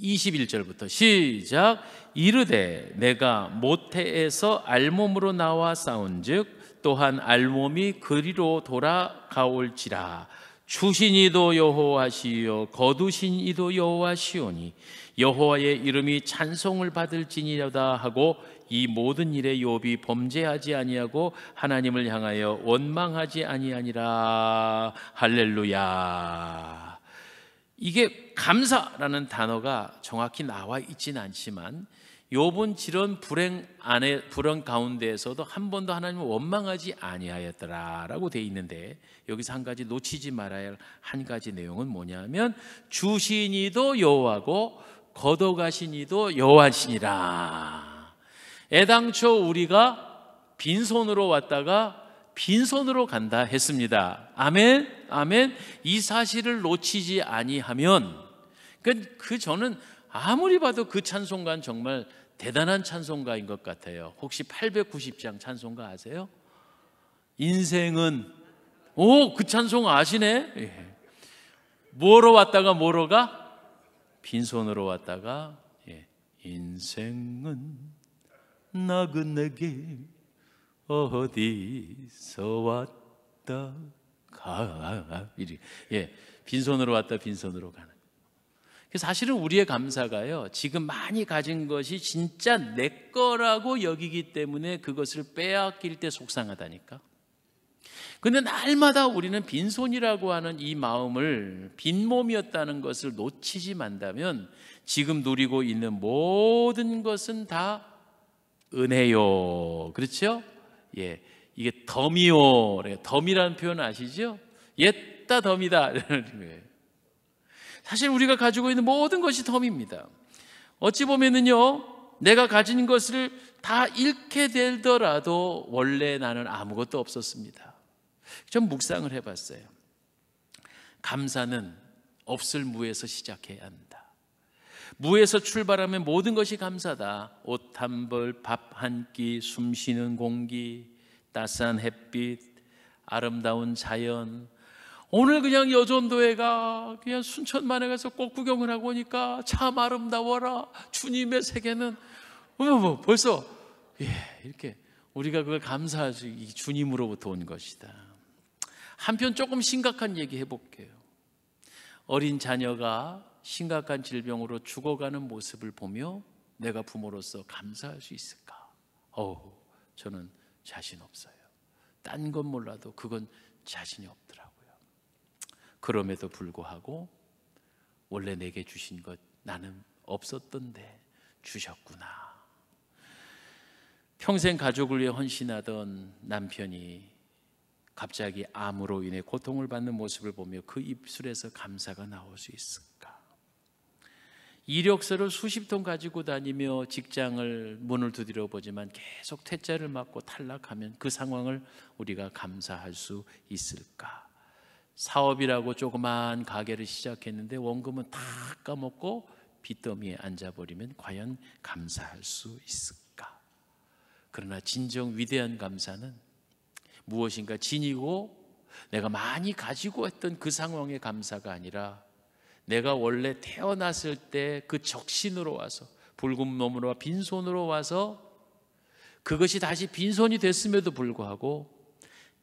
[SPEAKER 1] 21절부터 시작. 이르되 내가 모태에서 알몸으로 나와 싸운즉 또한 알몸이 그리로 돌아가올지라. 주신 이도 여호와시요 거두신 이도 여호와시오니 여호와의 이름이 찬송을 받을지니로다 하고, 이 모든 일에 욥이 범죄하지 아니하고 하나님을 향하여 원망하지 아니하니라. 할렐루야. 이게 감사라는 단어가 정확히 나와 있지는 않지만, 욥은 이런 불행 가운데에서도 한 번도 하나님을 원망하지 아니하였더라라고 돼 있는데, 여기서 한 가지 놓치지 말아야 할 한 가지 내용은 뭐냐면, 주신 이도 여호와고 걷어가신 이도 여호와시니라. 애당초 우리가 빈손으로 왔다가 빈손으로 간다 했습니다. 아멘, 아멘. 이 사실을 놓치지 아니하면, 저는 아무리 봐도 그 찬송가는 정말 대단한 찬송가인 것 같아요. 혹시 890장 찬송가 아세요? 인생은, 오, 그 찬송 아시네? 예. 뭐로 왔다가 뭐로 가? 빈손으로 왔다가, 예. 인생은 나그네게 어디서 왔다 가. 예. 빈손으로 왔다 빈손으로 가는. 사실은 우리의 감사가요, 지금 많이 가진 것이 진짜 내 거라고 여기기 때문에 그것을 빼앗길 때 속상하다니까. 근데 날마다 우리는 빈손이라고 하는 이 마음을, 빈몸이었다는 것을 놓치지 만다면 지금 누리고 있는 모든 것은 다 은혜요. 그렇죠? 예, 이게 덤이요. 덤이라는 표현 아시죠? 옛다 덤이다 이러는 거예요. 사실 우리가 가지고 있는 모든 것이 덤입니다. 어찌 보면은요, 내가 가진 것을 다 잃게 되더라도 원래 나는 아무것도 없었습니다. 좀 묵상을 해봤어요. 감사는 없을 무에서 시작해야 한다. 무에서 출발하면 모든 것이 감사다. 옷 한 벌, 밥 한 끼, 숨 쉬는 공기, 따스한 햇빛, 아름다운 자연. 오늘 그냥 여전도에가 그냥 순천만에 가서 꽃 구경을 하고 오니까 참 아름다워라. 주님의 세계는 벌써 이렇게 우리가 그걸 감사할 수, 주님으로부터 온 것이다. 한편 조금 심각한 얘기 해볼게요. 어린 자녀가 심각한 질병으로 죽어가는 모습을 보며 내가 부모로서 감사할 수 있을까? 저는 자신 없어요. 딴 건 몰라도 그건 자신이 없더라고요. 그럼에도 불구하고 원래 내게 주신 것 나는 없었던데 주셨구나. 평생 가족을 위해 헌신하던 남편이 갑자기 암으로 인해 고통을 받는 모습을 보며 그 입술에서 감사가 나올 수 있을까? 이력서를 수십 통 가지고 다니며 직장을 문을 두드려 보지만 계속 퇴짜를 맞고 탈락하면 그 상황을 우리가 감사할 수 있을까? 사업이라고 조그만 가게를 시작했는데 원금은 다 까먹고 빚더미에 앉아버리면 과연 감사할 수 있을까? 그러나 진정 위대한 감사는 무엇인가 지니고 내가 많이 가지고 했던 그 상황의 감사가 아니라 내가 원래 태어났을 때 그 적신으로 와서, 붉은 몸으로 빈손으로 와서 그것이 다시 빈손이 됐음에도 불구하고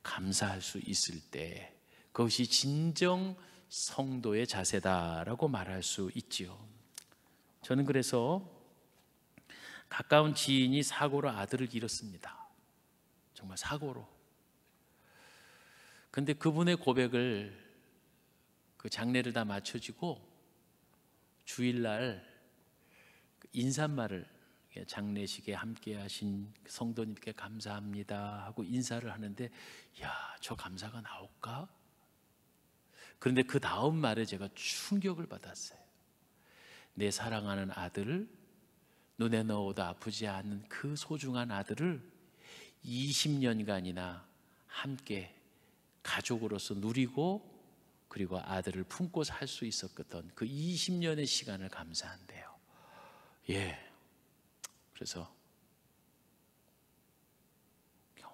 [SPEAKER 1] 감사할 수 있을 때 그것이 진정 성도의 자세다라고 말할 수 있지요. 저는 그래서 가까운 지인이 사고로 아들을 잃었습니다. 정말 사고로. 근데 그분의 고백을, 그 장례를 다 마쳐지고 주일날 인사말을, 장례식에 함께 하신 성도님께 감사합니다 하고 인사를 하는데, 저 감사가 나올까? 그런데 그 다음 말에 제가 충격을 받았어요. 내 사랑하는 아들을, 눈에 넣어도 아프지 않는 그 소중한 아들을 20년간이나 함께 가족으로서 누리고, 그리고 아들을 품고 살 수 있었던 그 20년의 시간을 감사한대요. 그래서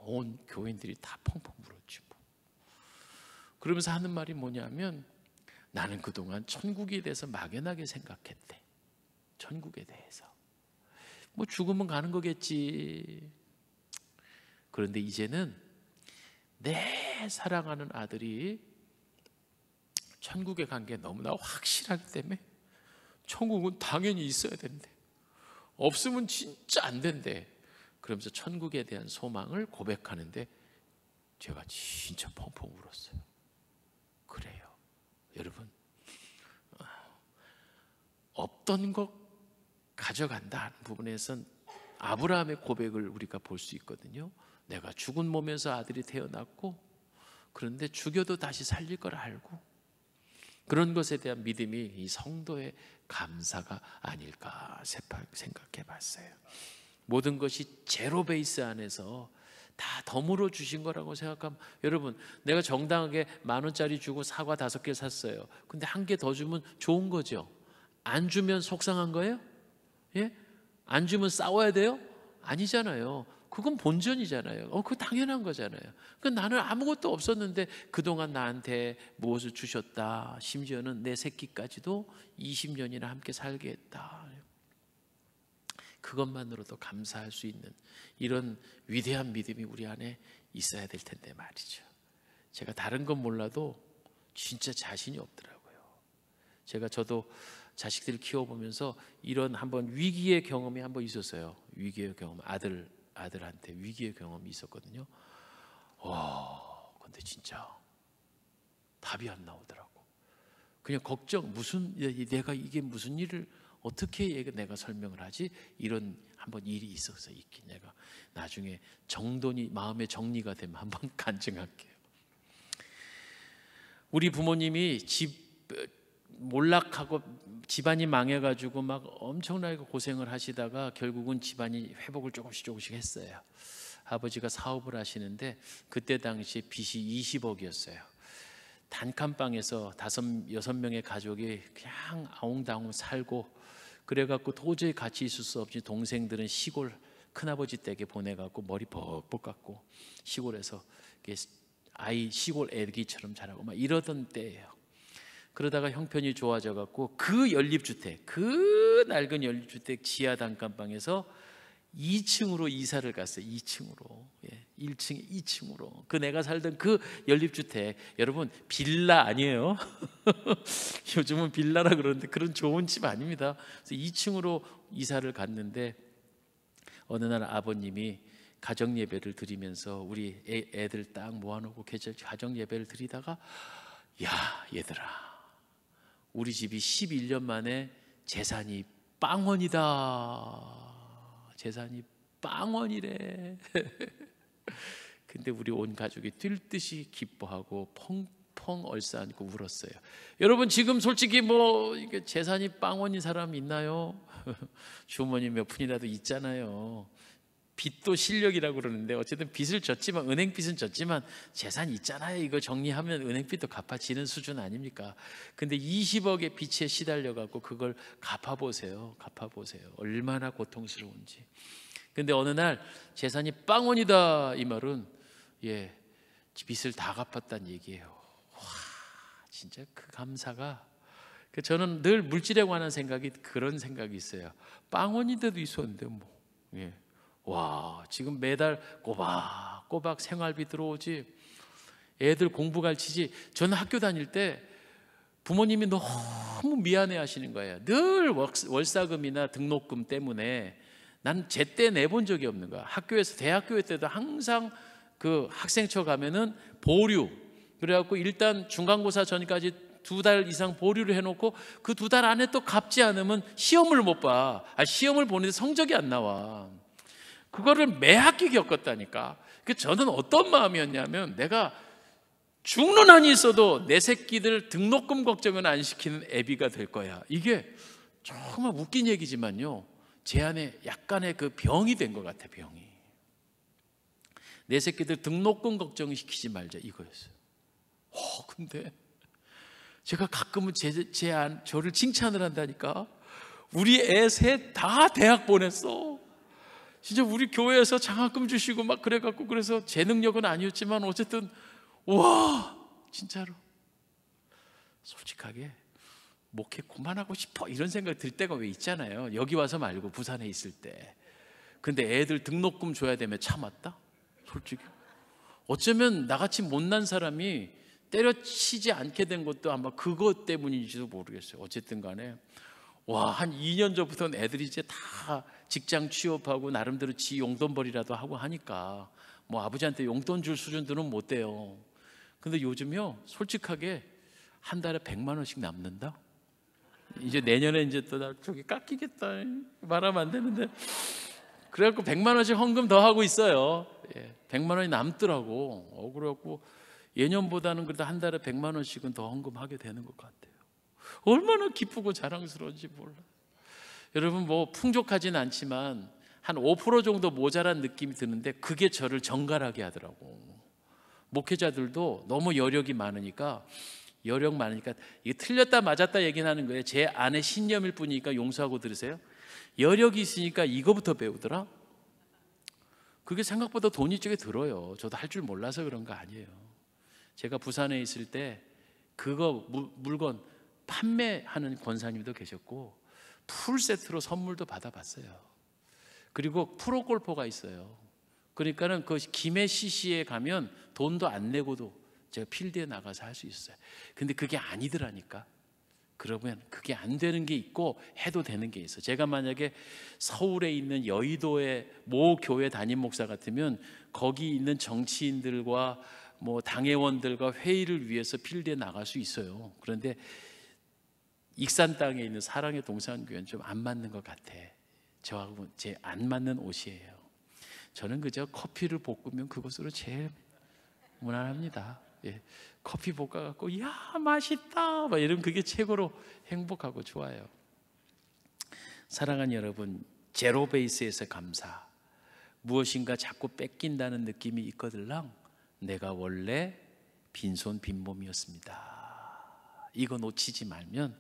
[SPEAKER 1] 온 교인들이 다 펑펑 울었지 뭐. 그러면서 하는 말이 뭐냐면, 나는 그동안 천국에 대해서 막연하게 생각했대. 천국에 대해서 뭐 죽으면 가는 거겠지. 그런데 이제는 내 사랑하는 아들이 천국에 간 게 너무나 확실하기 때문에 천국은 당연히 있어야 된대. 없으면 진짜 안 된대. 그러면서 천국에 대한 소망을 고백하는데 제가 진짜 펑펑 울었어요. 그래요, 여러분. 없던 것 가져간다 하는 부분에선 아브라함의 고백을 우리가 볼 수 있거든요. 내가 죽은 몸에서 아들이 태어났고, 그런데 죽여도 다시 살릴 걸 알고, 그런 것에 대한 믿음이 이 성도의 감사가 아닐까 생각해 봤어요. 모든 것이 제로 베이스 안에서 다 덤으로 주신 거라고 생각하면, 여러분, 내가 정당하게 10,000원짜리 주고 사과 5개 샀어요. 근데 1개 더 주면 좋은 거죠. 안 주면 속상한 거예요? 예? 안 주면 싸워야 돼요? 아니잖아요. 그건 본전이잖아요. 그거 당연한 거잖아요. 나는 아무것도 없었는데 그동안 나한테 무엇을 주셨다. 심지어는 내 새끼까지도 20년이나 함께 살게 했다. 그것만으로도 감사할 수 있는 이런 위대한 믿음이 우리 안에 있어야 될 텐데 말이죠. 제가 다른 건 몰라도 진짜 자신이 없더라고요. 저도 자식들 키워보면서 이런 한번 위기의 경험이 한번 있었어요. 위기의 경험, 아들한테 위기의 경험이 있었거든요. 근데 진짜 답이 안 나오더라고. 그냥 걱정, 내가 이게 무슨 일을 어떻게 내가 설명을 하지? 이런 한번 일이 있어서 내가 나중에 마음의 정리가 되면 한번 간증할게요. 우리 부모님이 몰락하고 집안이 망해가지고 막 엄청나게 고생을 하시다가 결국은 집안이 회복을 조금씩 했어요. 아버지가 사업을 하시는데 그때 당시 빚이 20억이었어요. 단칸방에서 5-6명의 가족이 그냥 아웅다웅 살고, 그래갖고 도저히 같이 있을 수 없이 동생들은 시골 큰아버지 댁에 보내갖고 머리 벅벅 깎고 시골에서 시골 애기처럼 자라고 막 이러던 때예요. 그러다가 형편이 좋아져갖고 그 낡은 연립주택 지하 단칸방에서 2층으로 이사를 갔어요. 2층으로. 1층 2층으로. 내가 살던 그 연립주택, 여러분 빌라 아니에요. 요즘은 빌라라 그러는데 그런 좋은 집 아닙니다. 그래서 2층으로 이사를 갔는데 어느 날 아버님이 가정 예배를 드리면서 우리 애들 딱 모아놓고 가정 예배를 드리다가, 야 얘들아, 우리 집이 11년 만에 재산이 빵원이다. 재산이 빵원이래. 근데 우리 온 가족이 뛸 듯이 기뻐하고 펑펑 얼싸안고 울었어요. 여러분 지금 솔직히 이게 재산이 빵원인 사람 있나요? 주머니 몇 푼이라도 있잖아요. 빚도 실력이라고 그러는데 어쨌든 빚을 졌지만, 은행빚은 졌지만 재산이 있잖아요. 이거 정리하면 은행빚도 갚아지는 수준 아닙니까? 근데 20억의 빚에 시달려 갖고 그걸 갚아보세요. 얼마나 고통스러운지. 근데 어느 날 재산이 빵원이다, 이 말은 빚을 다 갚았다는 얘기예요. 와, 진짜 그 감사가, 저는 늘 물질에 관한 그런 생각이 있어요. 빵원인데도 있었는데 와, 지금 매달 꼬박꼬박 생활비 들어오지, 애들 공부 가르치지. 저는 학교 다닐 때 부모님이 너무 미안해 하시는 거예요. 늘 월사금이나 등록금 때문에 난 제때 내본 적이 없는 거야. 대학교 때도 항상 그 학생처 가면은 보류, 그래갖고 일단 중간고사 전까지 2달 이상 보류를 해놓고 그 2달 안에 또 갚지 않으면 시험을 못 봐. 시험을 보는데 성적이 안 나와. 그거를 매 학기 겪었다니까. 저는 어떤 마음이었냐면, 내가 죽는 한이 있어도 내 새끼들 등록금 걱정은 안 시키는 애비가 될 거야. 이게 정말 웃긴 얘기지만요, 제 안에 약간의 그 병이 된 것 같아. 병이. 내 새끼들 등록금 걱정 시키지 말자, 이거였어요. 근데 제가 가끔은 저를 칭찬을 한다니까. 우리 애 셋 다 대학 보냈어. 진짜 우리 교회에서 장학금 주시고 막 그래갖고, 그래서 제 능력은 아니었지만 어쨌든 와, 진짜로 솔직하게 목회 그만하고 싶어 이런 생각 들 때가 왜 있잖아요. 여기 와서 말고 부산에 있을 때. 근데 애들 등록금 줘야 되면 참았다. 솔직히 어쩌면 나같이 못난 사람이 때려치지 않게 된 것도 아마 그것 때문인지도 모르겠어요. 어쨌든 간에 한 2년 전부터는 애들이 이제 다 직장 취업하고 나름대로 지 용돈벌이라도 하고 하니까 아버지한테 용돈 줄 수준들은 못 돼요. 근데 요즘요, 솔직하게 한 달에 100만 원씩 남는다. 이제 내년에 이제 또 나 저기 깎이겠다. 말하면 안 되는데. 그래갖고 100만 원씩 헌금 더 하고 있어요. 100만 원이 남더라고. 그래갖고 예년보다는 그래도 한 달에 100만 원씩은 더 헌금하게 되는 것 같아요. 얼마나 기쁘고 자랑스러운지 몰라. 여러분 풍족하진 않지만 한 5% 정도 모자란 느낌이 드는데 그게 저를 정갈하게 하더라고. 목회자들도 너무 여력이 많으니까 여력 많으니까 이게 틀렸다 맞았다 얘기는 하는 거예요. 제 안에 신념일 뿐이니까 용서하고 들으세요. 여력이 있으니까 이거부터 배우더라. 그게 생각보다 돈이 꽤 들어요. 저도 할 줄 몰라서 그런 거 아니에요. 제가 부산에 있을 때 그거 물건 판매하는 권사님도 계셨고 풀 세트로 선물도 받아봤어요. 그리고 프로골퍼가 있어요. 그러니까는 그 김해 CC에 가면 돈도 안 내고도 제가 필드에 나가서 할 수 있어요. 근데 그게 아니더라니까. 그러면 그게 안 되는 게 있고 해도 되는 게 있어. 제가 만약에 서울에 있는 여의도의 모 교회 담임 목사 같으면 거기 있는 정치인들과 뭐 당회원들과 회의를 위해서 필드에 나갈 수 있어요. 그런데 익산 땅에 있는 사랑의 동산교회는 좀 안 맞는 것 같아. 저하고 제 안 맞는 옷이에요. 저는 그저 커피를 볶으면 그것으로 제일 무난합니다. 예. 커피 볶아갖고 야 맛있다 막 이러면 그게 최고로 행복하고 좋아요. 사랑하는 여러분, 제로 베이스에서 감사. 무엇인가 자꾸 뺏긴다는 느낌이 있거들랑 내가 원래 빈손 빈몸이었습니다. 이거 놓치지 말면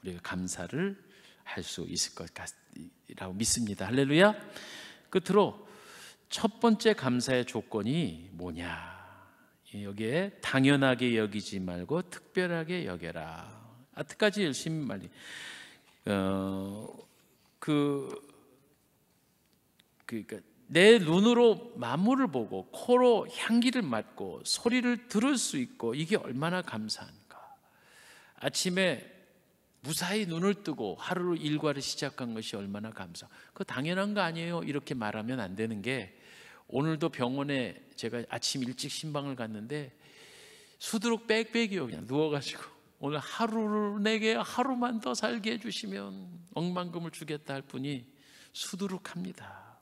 [SPEAKER 1] 우리가 감사를 할 수 있을 것 같라고 믿습니다. 할렐루야. 끝으로 첫 번째 감사의 조건이 뭐냐? 여기에 당연하게 여기지 말고 특별하게 여겨라. 아트까지 열심히 말리. 그러니까 내 눈으로 만물을 보고 코로 향기를 맡고 소리를 들을 수 있고 이게 얼마나 감사한가. 아침에 무사히 눈을 뜨고 하루를 일과를 시작한 것이 얼마나 감사. 그거 당연한 거 아니에요. 이렇게 말하면 안 되는 게 오늘도 병원에 제가 아침 일찍 신방을 갔는데 수두룩 빽빽이요. 그냥 누워가지고 오늘 하루를 내게 하루만 더 살게 해주시면 억만금을 주겠다 할 분이 수두룩합니다.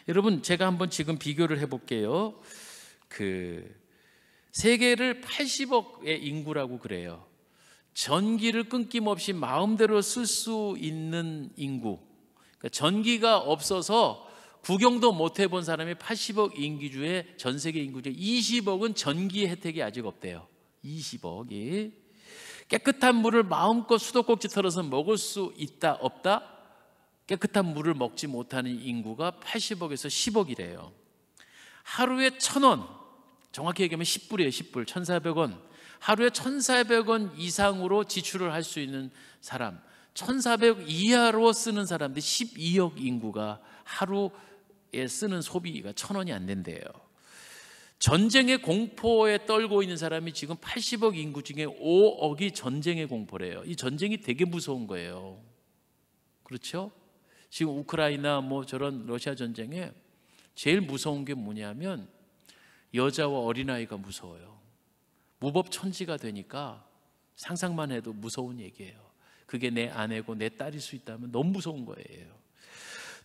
[SPEAKER 1] 여러분 제가 한번 지금 비교를 해볼게요. 세계를 80억의 인구라고 그래요. 전기를 끊김없이 마음대로 쓸 수 있는 인구. 그러니까 전기가 없어서 구경도 못 해본 사람이 80억 인구 중에 전 세계 인구 중에 20억은 전기 혜택이 아직 없대요. 20억이. 깨끗한 물을 마음껏 수도꼭지 털어서 먹을 수 있다 없다? 깨끗한 물을 먹지 못하는 인구가 80억에서 10억이래요. 하루에 1,000원, 정확히 얘기하면 10불이에요. 10불, 1,400원. 하루에 1,400원 이상으로 지출을 할 수 있는 사람, 1,400원 이하로 쓰는 사람들이 12억 인구가 하루에 쓰는 소비가 1,000원이 안 된대요. 전쟁의 공포에 떨고 있는 사람이 지금 80억 인구 중에 5억이 전쟁의 공포래요. 이 전쟁이 되게 무서운 거예요. 그렇죠? 지금 우크라이나 뭐 저런 러시아 전쟁에 제일 무서운 게 뭐냐면 여자와 어린아이가 무서워요. 무법천지가 되니까 상상만 해도 무서운 얘기예요. 그게 내 아내고 내 딸일 수 있다면 너무 무서운 거예요.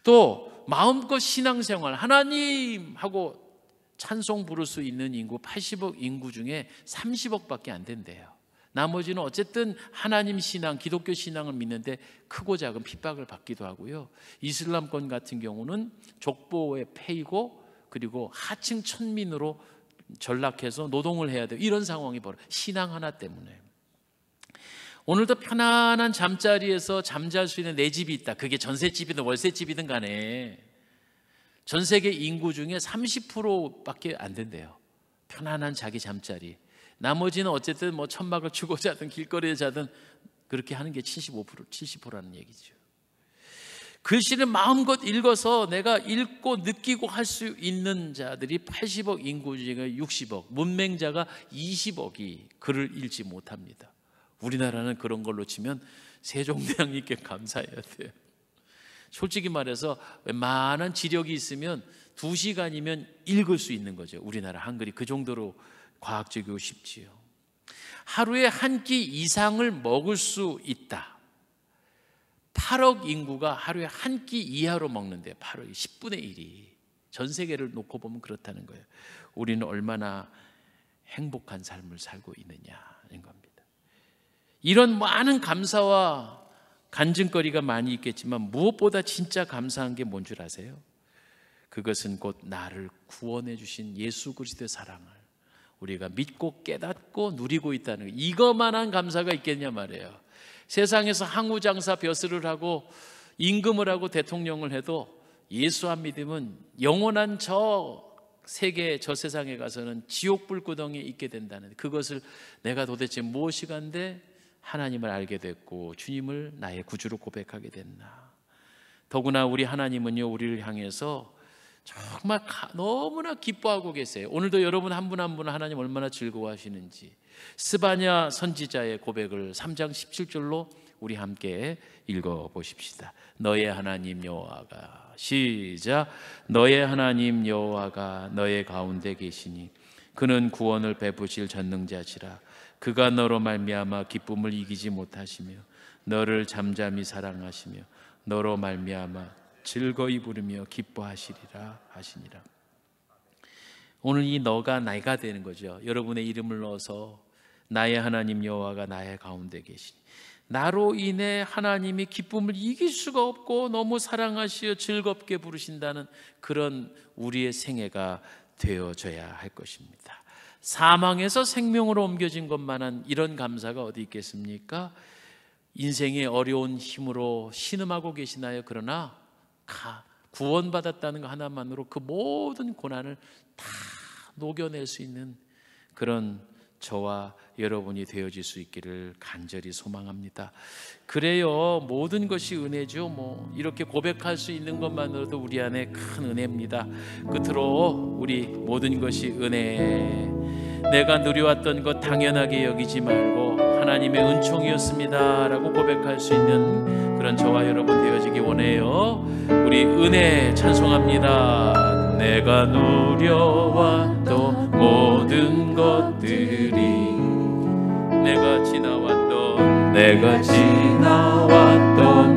[SPEAKER 1] 또 마음껏 신앙생활 하나님 하고 찬송 부를 수 있는 인구 80억 인구 중에 30억밖에 안 된대요. 나머지는 어쨌든 하나님 신앙, 기독교 신앙을 믿는데 크고 작은 핍박을 받기도 하고요. 이슬람권 같은 경우는 족보에 패이고 그리고 하층 천민으로 전락해서 노동을 해야 돼요. 이런 상황이 벌어요. 신앙 하나 때문에. 오늘도 편안한 잠자리에서 잠잘 수 있는 내 집이 있다. 그게 전셋집이든 월셋집이든 간에 전 세계 인구 중에 30%밖에 안 된대요. 편안한 자기 잠자리. 나머지는 어쨌든 뭐 천막을 치고 자든 길거리에 자든 그렇게 하는 게 70%라는 얘기죠. 글씨를 마음껏 읽어서 내가 읽고 느끼고 할 수 있는 자들이 80억 인구 중에 60억, 문맹자가 20억이 글을 읽지 못합니다. 우리나라는 그런 걸로 치면 세종대왕님께 감사해야 돼요. 솔직히 말해서 웬만한 지력이 있으면 2시간이면 읽을 수 있는 거죠. 우리나라 한글이 그 정도로 과학적이고 쉽지요. 하루에 한 끼 이상을 먹을 수 있다. 8억 인구가 하루에 한 끼 이하로 먹는데 8억이 10분의 1이 전 세계를 놓고 보면 그렇다는 거예요. 우리는 얼마나 행복한 삶을 살고 있느냐는 겁니다. 이런 많은 감사와 간증거리가 많이 있겠지만 무엇보다 진짜 감사한 게 뭔 줄 아세요? 그것은 곧 나를 구원해 주신 예수 그리스도의 사랑을 우리가 믿고 깨닫고 누리고 있다는 거, 이것만한 감사가 있겠냐 말이에요. 세상에서 항우장사 벼슬을 하고 임금을 하고 대통령을 해도 예수 안 믿으면 영원한 저 세계, 저 세상에 가서는 지옥 불구덩이에 있게 된다는, 그것을 내가 도대체 무엇이 간데 하나님을 알게 됐고 주님을 나의 구주로 고백하게 됐나. 더구나 우리 하나님은요, 우리를 향해서 정말 너무나 기뻐하고 계세요. 오늘도 여러분 한 분 한 분 하나님 얼마나 즐거워하시는지 스바냐 선지자의 고백을 3장 17절로 우리 함께 읽어보십시다. 너의 하나님 여호와가, 시작. 너의 하나님 여호와가 너의 가운데 계시니 그는 구원을 베푸실 전능자시라. 그가 너로 말미암아 기쁨을 이기지 못하시며 너를 잠잠히 사랑하시며 너로 말미암아 즐거이 부르며 기뻐하시리라 하시니라. 오늘 이 너가 나가 되는 거죠. 여러분의 이름을 넣어서 나의 하나님 여호와가 나의 가운데 계시니, 나로 인해 하나님이 기쁨을 이길 수가 없고 너무 사랑하시어 즐겁게 부르신다는 그런 우리의 생애가 되어져야 할 것입니다. 사망에서 생명으로 옮겨진 것만한 이런 감사가 어디 있겠습니까? 인생의 어려운 힘으로 신음하고 계시나요? 그러나 구원받았다는 것 하나만으로 그 모든 고난을 다 녹여낼 수 있는 그런 저와 여러분이 되어질 수 있기를 간절히 소망합니다. 그래요, 모든 것이 은혜죠. 이렇게 고백할 수 있는 것만으로도 우리 안에 큰 은혜입니다. 끝으로 우리 모든 것이 은혜, 내가 누려왔던 것 당연하게 여기지 말고 하나님의 은총이었습니다 라고 고백할 수 있는 그런 저와 여러분 되어지기 원해요. 우리 은혜 찬송합니다. 내가 누려왔던 모든 것들이, 내가 지나왔던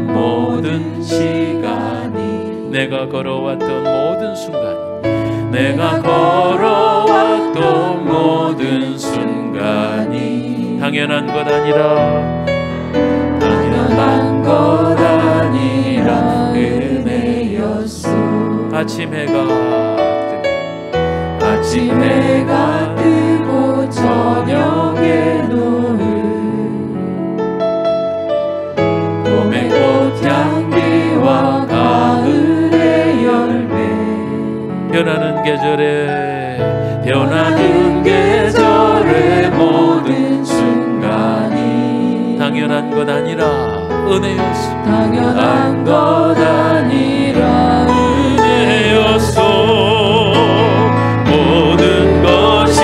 [SPEAKER 1] 모든 시간이, 내가 걸어왔던 모든 순간이, 내가 걸어왔던 모든 순간이 당연한 것 아니라, 당연한 것 아니라 은혜였소. 아침 해가 뜨고 저녁에 노을, 봄의 꽃향기와 가을의 열매, 변하는 계절의 모든 순간이 당연한 것 아니라 은혜였소. 당연한 것 아니라 은혜였소. 모든 것이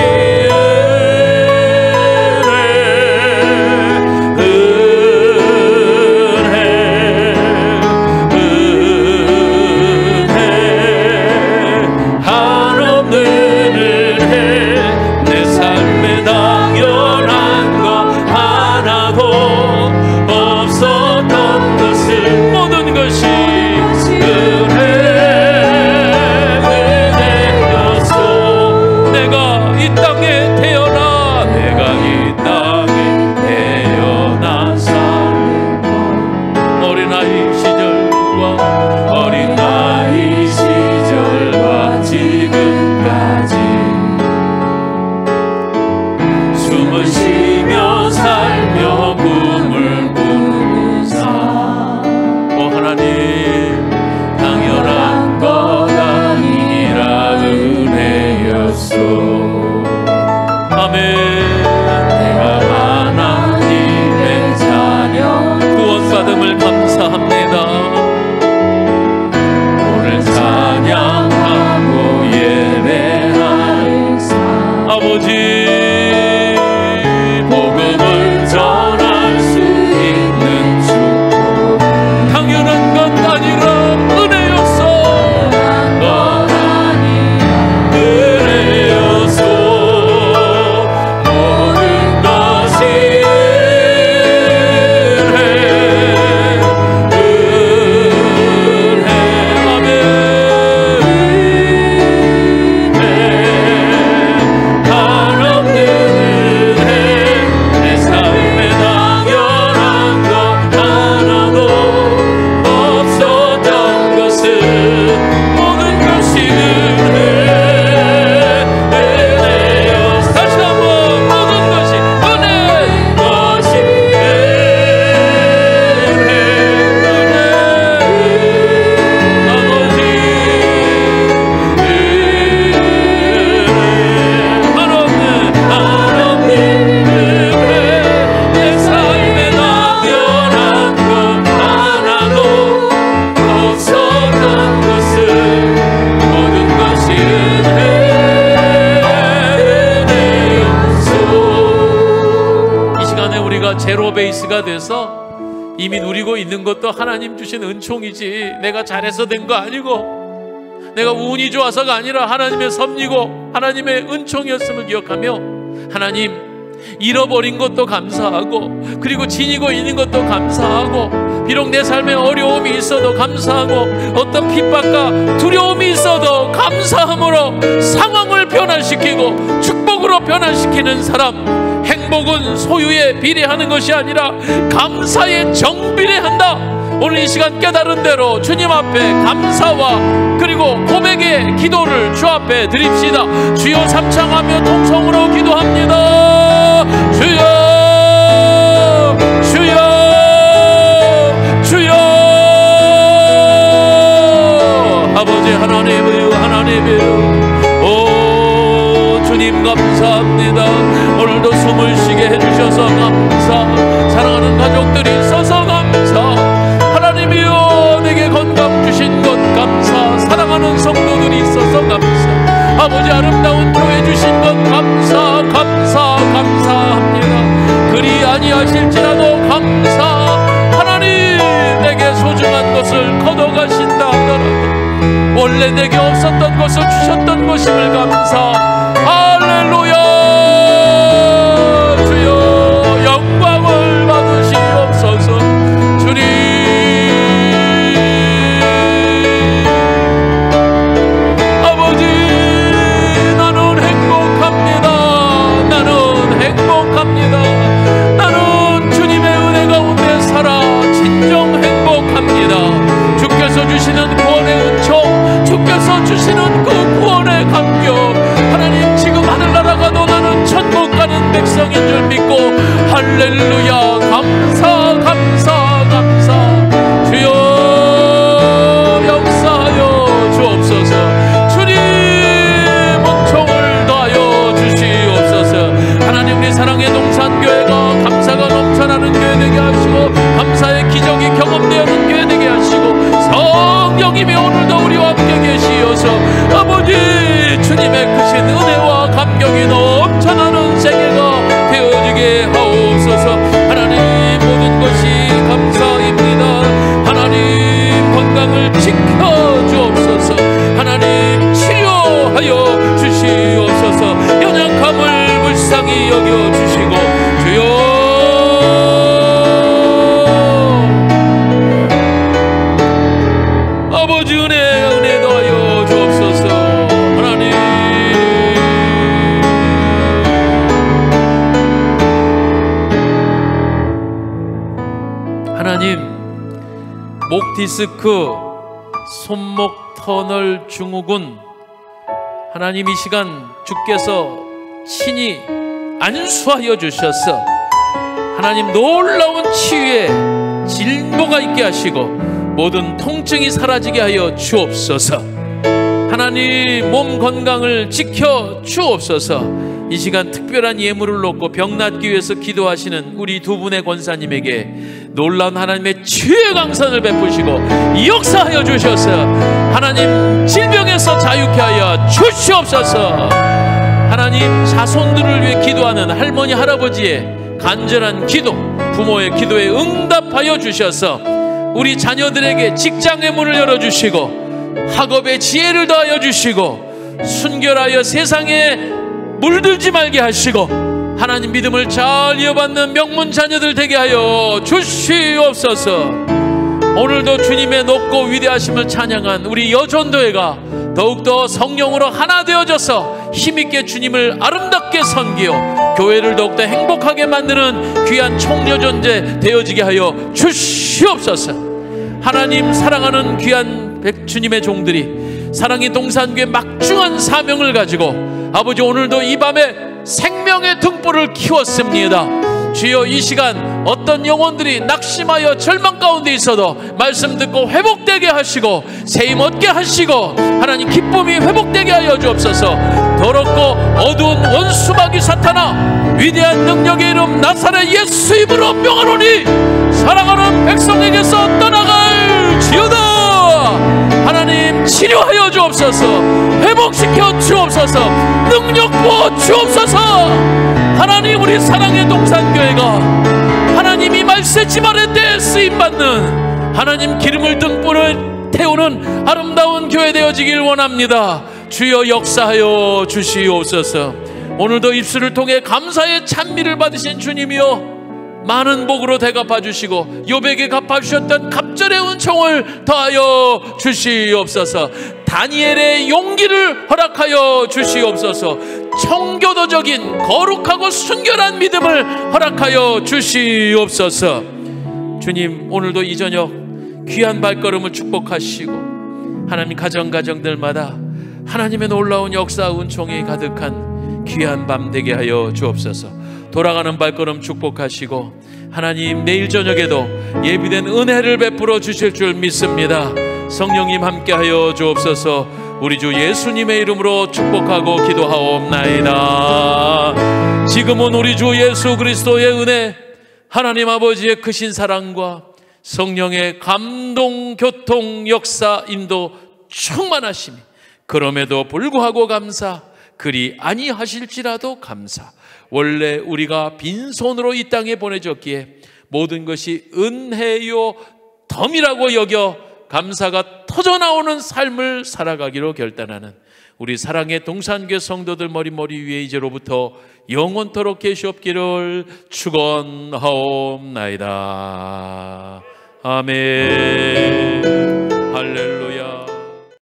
[SPEAKER 1] 우리가 제로 베이스가 돼서 이미 누리고 있는 것도 하나님 주신 은총이지 내가 잘해서 된 거 아니고 내가 운이 좋아서가 아니라 하나님의 섭리고 하나님의 은총이었음을 기억하며 하나님 잃어버린 것도 감사하고 그리고 지니고 있는 것도 감사하고 비록 내 삶에 어려움이 있어도 감사하고 어떤 핍박과 두려움이 있어도 감사함으로 상황을 변화시키고 축복으로 변화시키는 사람, 행복은 소유에 비례하는 것이 아니라 감사에 정비례한다. 오늘 이 시간 깨달은 대로 주님 앞에 감사와 그리고 고백의 기도를 주 앞에 드립시다. 주여 삼창하며 통성으로 기도합니다. 주여 주여 주여 아버지 하나님이여 하나님이여 오 주님 감사합니다. 오늘도 숨을 쉬게 해주셔서 감사. 사랑하는 가족들이 있어서 감사. 하나님이여 내게 건강 주신 것 감사. 사랑하는 성도들이 있어서 감사. 아버지 아름다운 교회 주신 것 감사 감사 감사합니다. 그리 아니하실지라도 감사. 하나님 내게 소중한 것을 걷어가신다 하더라도 원래 내게 없었던 것을 주셨던 것임을 감사. 할렐루야. 주여 영광을 받으시옵소서. 주님 아버지 나는 행복합니다. 나는 행복합니다. 나는 주님의 은혜 가운데 살아 진정 행복합니다. 주께서 주시는 구원의 은총, 주께서 주시는 그 구원의 감격, 하나님 지금 하늘나라 가도 나는 천국 가는 백성인 줄 믿고 할렐루야 감사 감사 감사. 주여 역사하여 주옵소서. 주님 은총을 더하여 주시옵소서. 하나님 우리 사랑의 동산교회가 감사가 넘쳐나는 교회 되게 하시고 감사의 기적이 경험되어는 교회 되게 하시고 성령님이 오늘도 우리와 함께 계시어서 아버지 주님의 크신 은혜와 감격이 넘쳐나는 생애가 되어지게 하옵소서. 하나님 모든 것이 감사입니다. 하나님 건강을 지켜주옵소서. 하나님 치료하여 주시옵소서. 연약함을 불쌍히 여겨주시고 주여 아버지 은혜 더하여 주옵소서. 하나님 하나님 목 디스크 손목 터널 증후군 하나님 이 시간 주께서 친히 안수하여 주셔서 하나님 놀라운 치유에 진보가 있게 하시고 모든 통증이 사라지게 하여 주옵소서. 하나님 몸 건강을 지켜 주옵소서. 이 시간 특별한 예물을 놓고 병 낫기 위해서 기도하시는 우리 두 분의 권사님에게 놀라운 하나님의 치유의 강선을 베푸시고 역사하여 주셔서 하나님 질병에서 자유케 하여 주시옵소서. 하나님 자손들을 위해 기도하는 할머니 할아버지의 간절한 기도, 부모의 기도에 응답하여 주셔서 우리 자녀들에게 직장의 문을 열어주시고 학업의 지혜를 더하여 주시고 순결하여 세상에 물들지 말게 하시고 하나님 믿음을 잘 이어받는 명문 자녀들 되게 하여 주시옵소서. 오늘도 주님의 높고 위대하심을 찬양한 우리 여전도회가 더욱더 성령으로 하나 되어져서 힘있게 주님을 아름답게 섬기어 교회를 더욱더 행복하게 만드는 귀한 총여전제 되어지게 하여 주시옵소서. 하나님 사랑하는 귀한 주님의 종들이 사랑의 동산교회 막중한 사명을 가지고 아버지 오늘도 이 밤에 생명의 등불을 키웠습니다. 주여 이 시간 어떤 영혼들이 낙심하여 절망 가운데 있어도 말씀 듣고 회복되게 하시고 세임 얻게 하시고 하나님 기쁨이 회복되게 하여 주옵소서. 더럽고 어두운 원수마귀 사탄아 위대한 능력의 이름 나사렛 예수 이름으로 명하노니 사랑하는 백성에게서 떠나갈지어다. 하나님 치료하여 주옵소서. 회복시켜 주옵소서. 능력 부어 주옵소서. 하나님 우리 사랑의 동산교회가 하나님이 말세지말의 때에 쓰임받는 하나님 기름을 등불을 태우는 아름다운 교회 되어지길 원합니다. 주여 역사하여 주시옵소서. 오늘도 입술을 통해 감사의 찬미를 받으신 주님이여, 많은 복으로 대갚아 주시고 요백에 갚아주셨던 갑절의 은총을 더하여 주시옵소서. 다니엘의 용기를 허락하여 주시옵소서. 청교도적인 거룩하고 순결한 믿음을 허락하여 주시옵소서. 주님, 오늘도 이 저녁 귀한 발걸음을 축복하시고 하나님 가정들마다 하나님의 놀라운 역사 은총이 가득한 귀한 밤 되게 하여 주옵소서. 돌아가는 발걸음 축복하시고 하나님 내일 저녁에도 예비된 은혜를 베풀어 주실 줄 믿습니다. 성령님 함께하여 주옵소서. 우리 주 예수님의 이름으로 축복하고 기도하옵나이다. 지금은 우리 주 예수 그리스도의 은혜, 하나님 아버지의 크신 사랑과 성령의 감동, 교통, 역사, 인도 충만하심이, 그럼에도 불구하고 감사, 그리 아니하실지라도 감사, 원래 우리가 빈손으로 이 땅에 보내졌기에 모든 것이 은혜요 덤이라고 여겨 감사가 터져나오는 삶을 살아가기로 결단하는 우리 사랑의 동산교회 성도들 머리 위에 이제로부터 영원토록 계시옵기를 축원하옵나이다. 아멘. 할렐루야.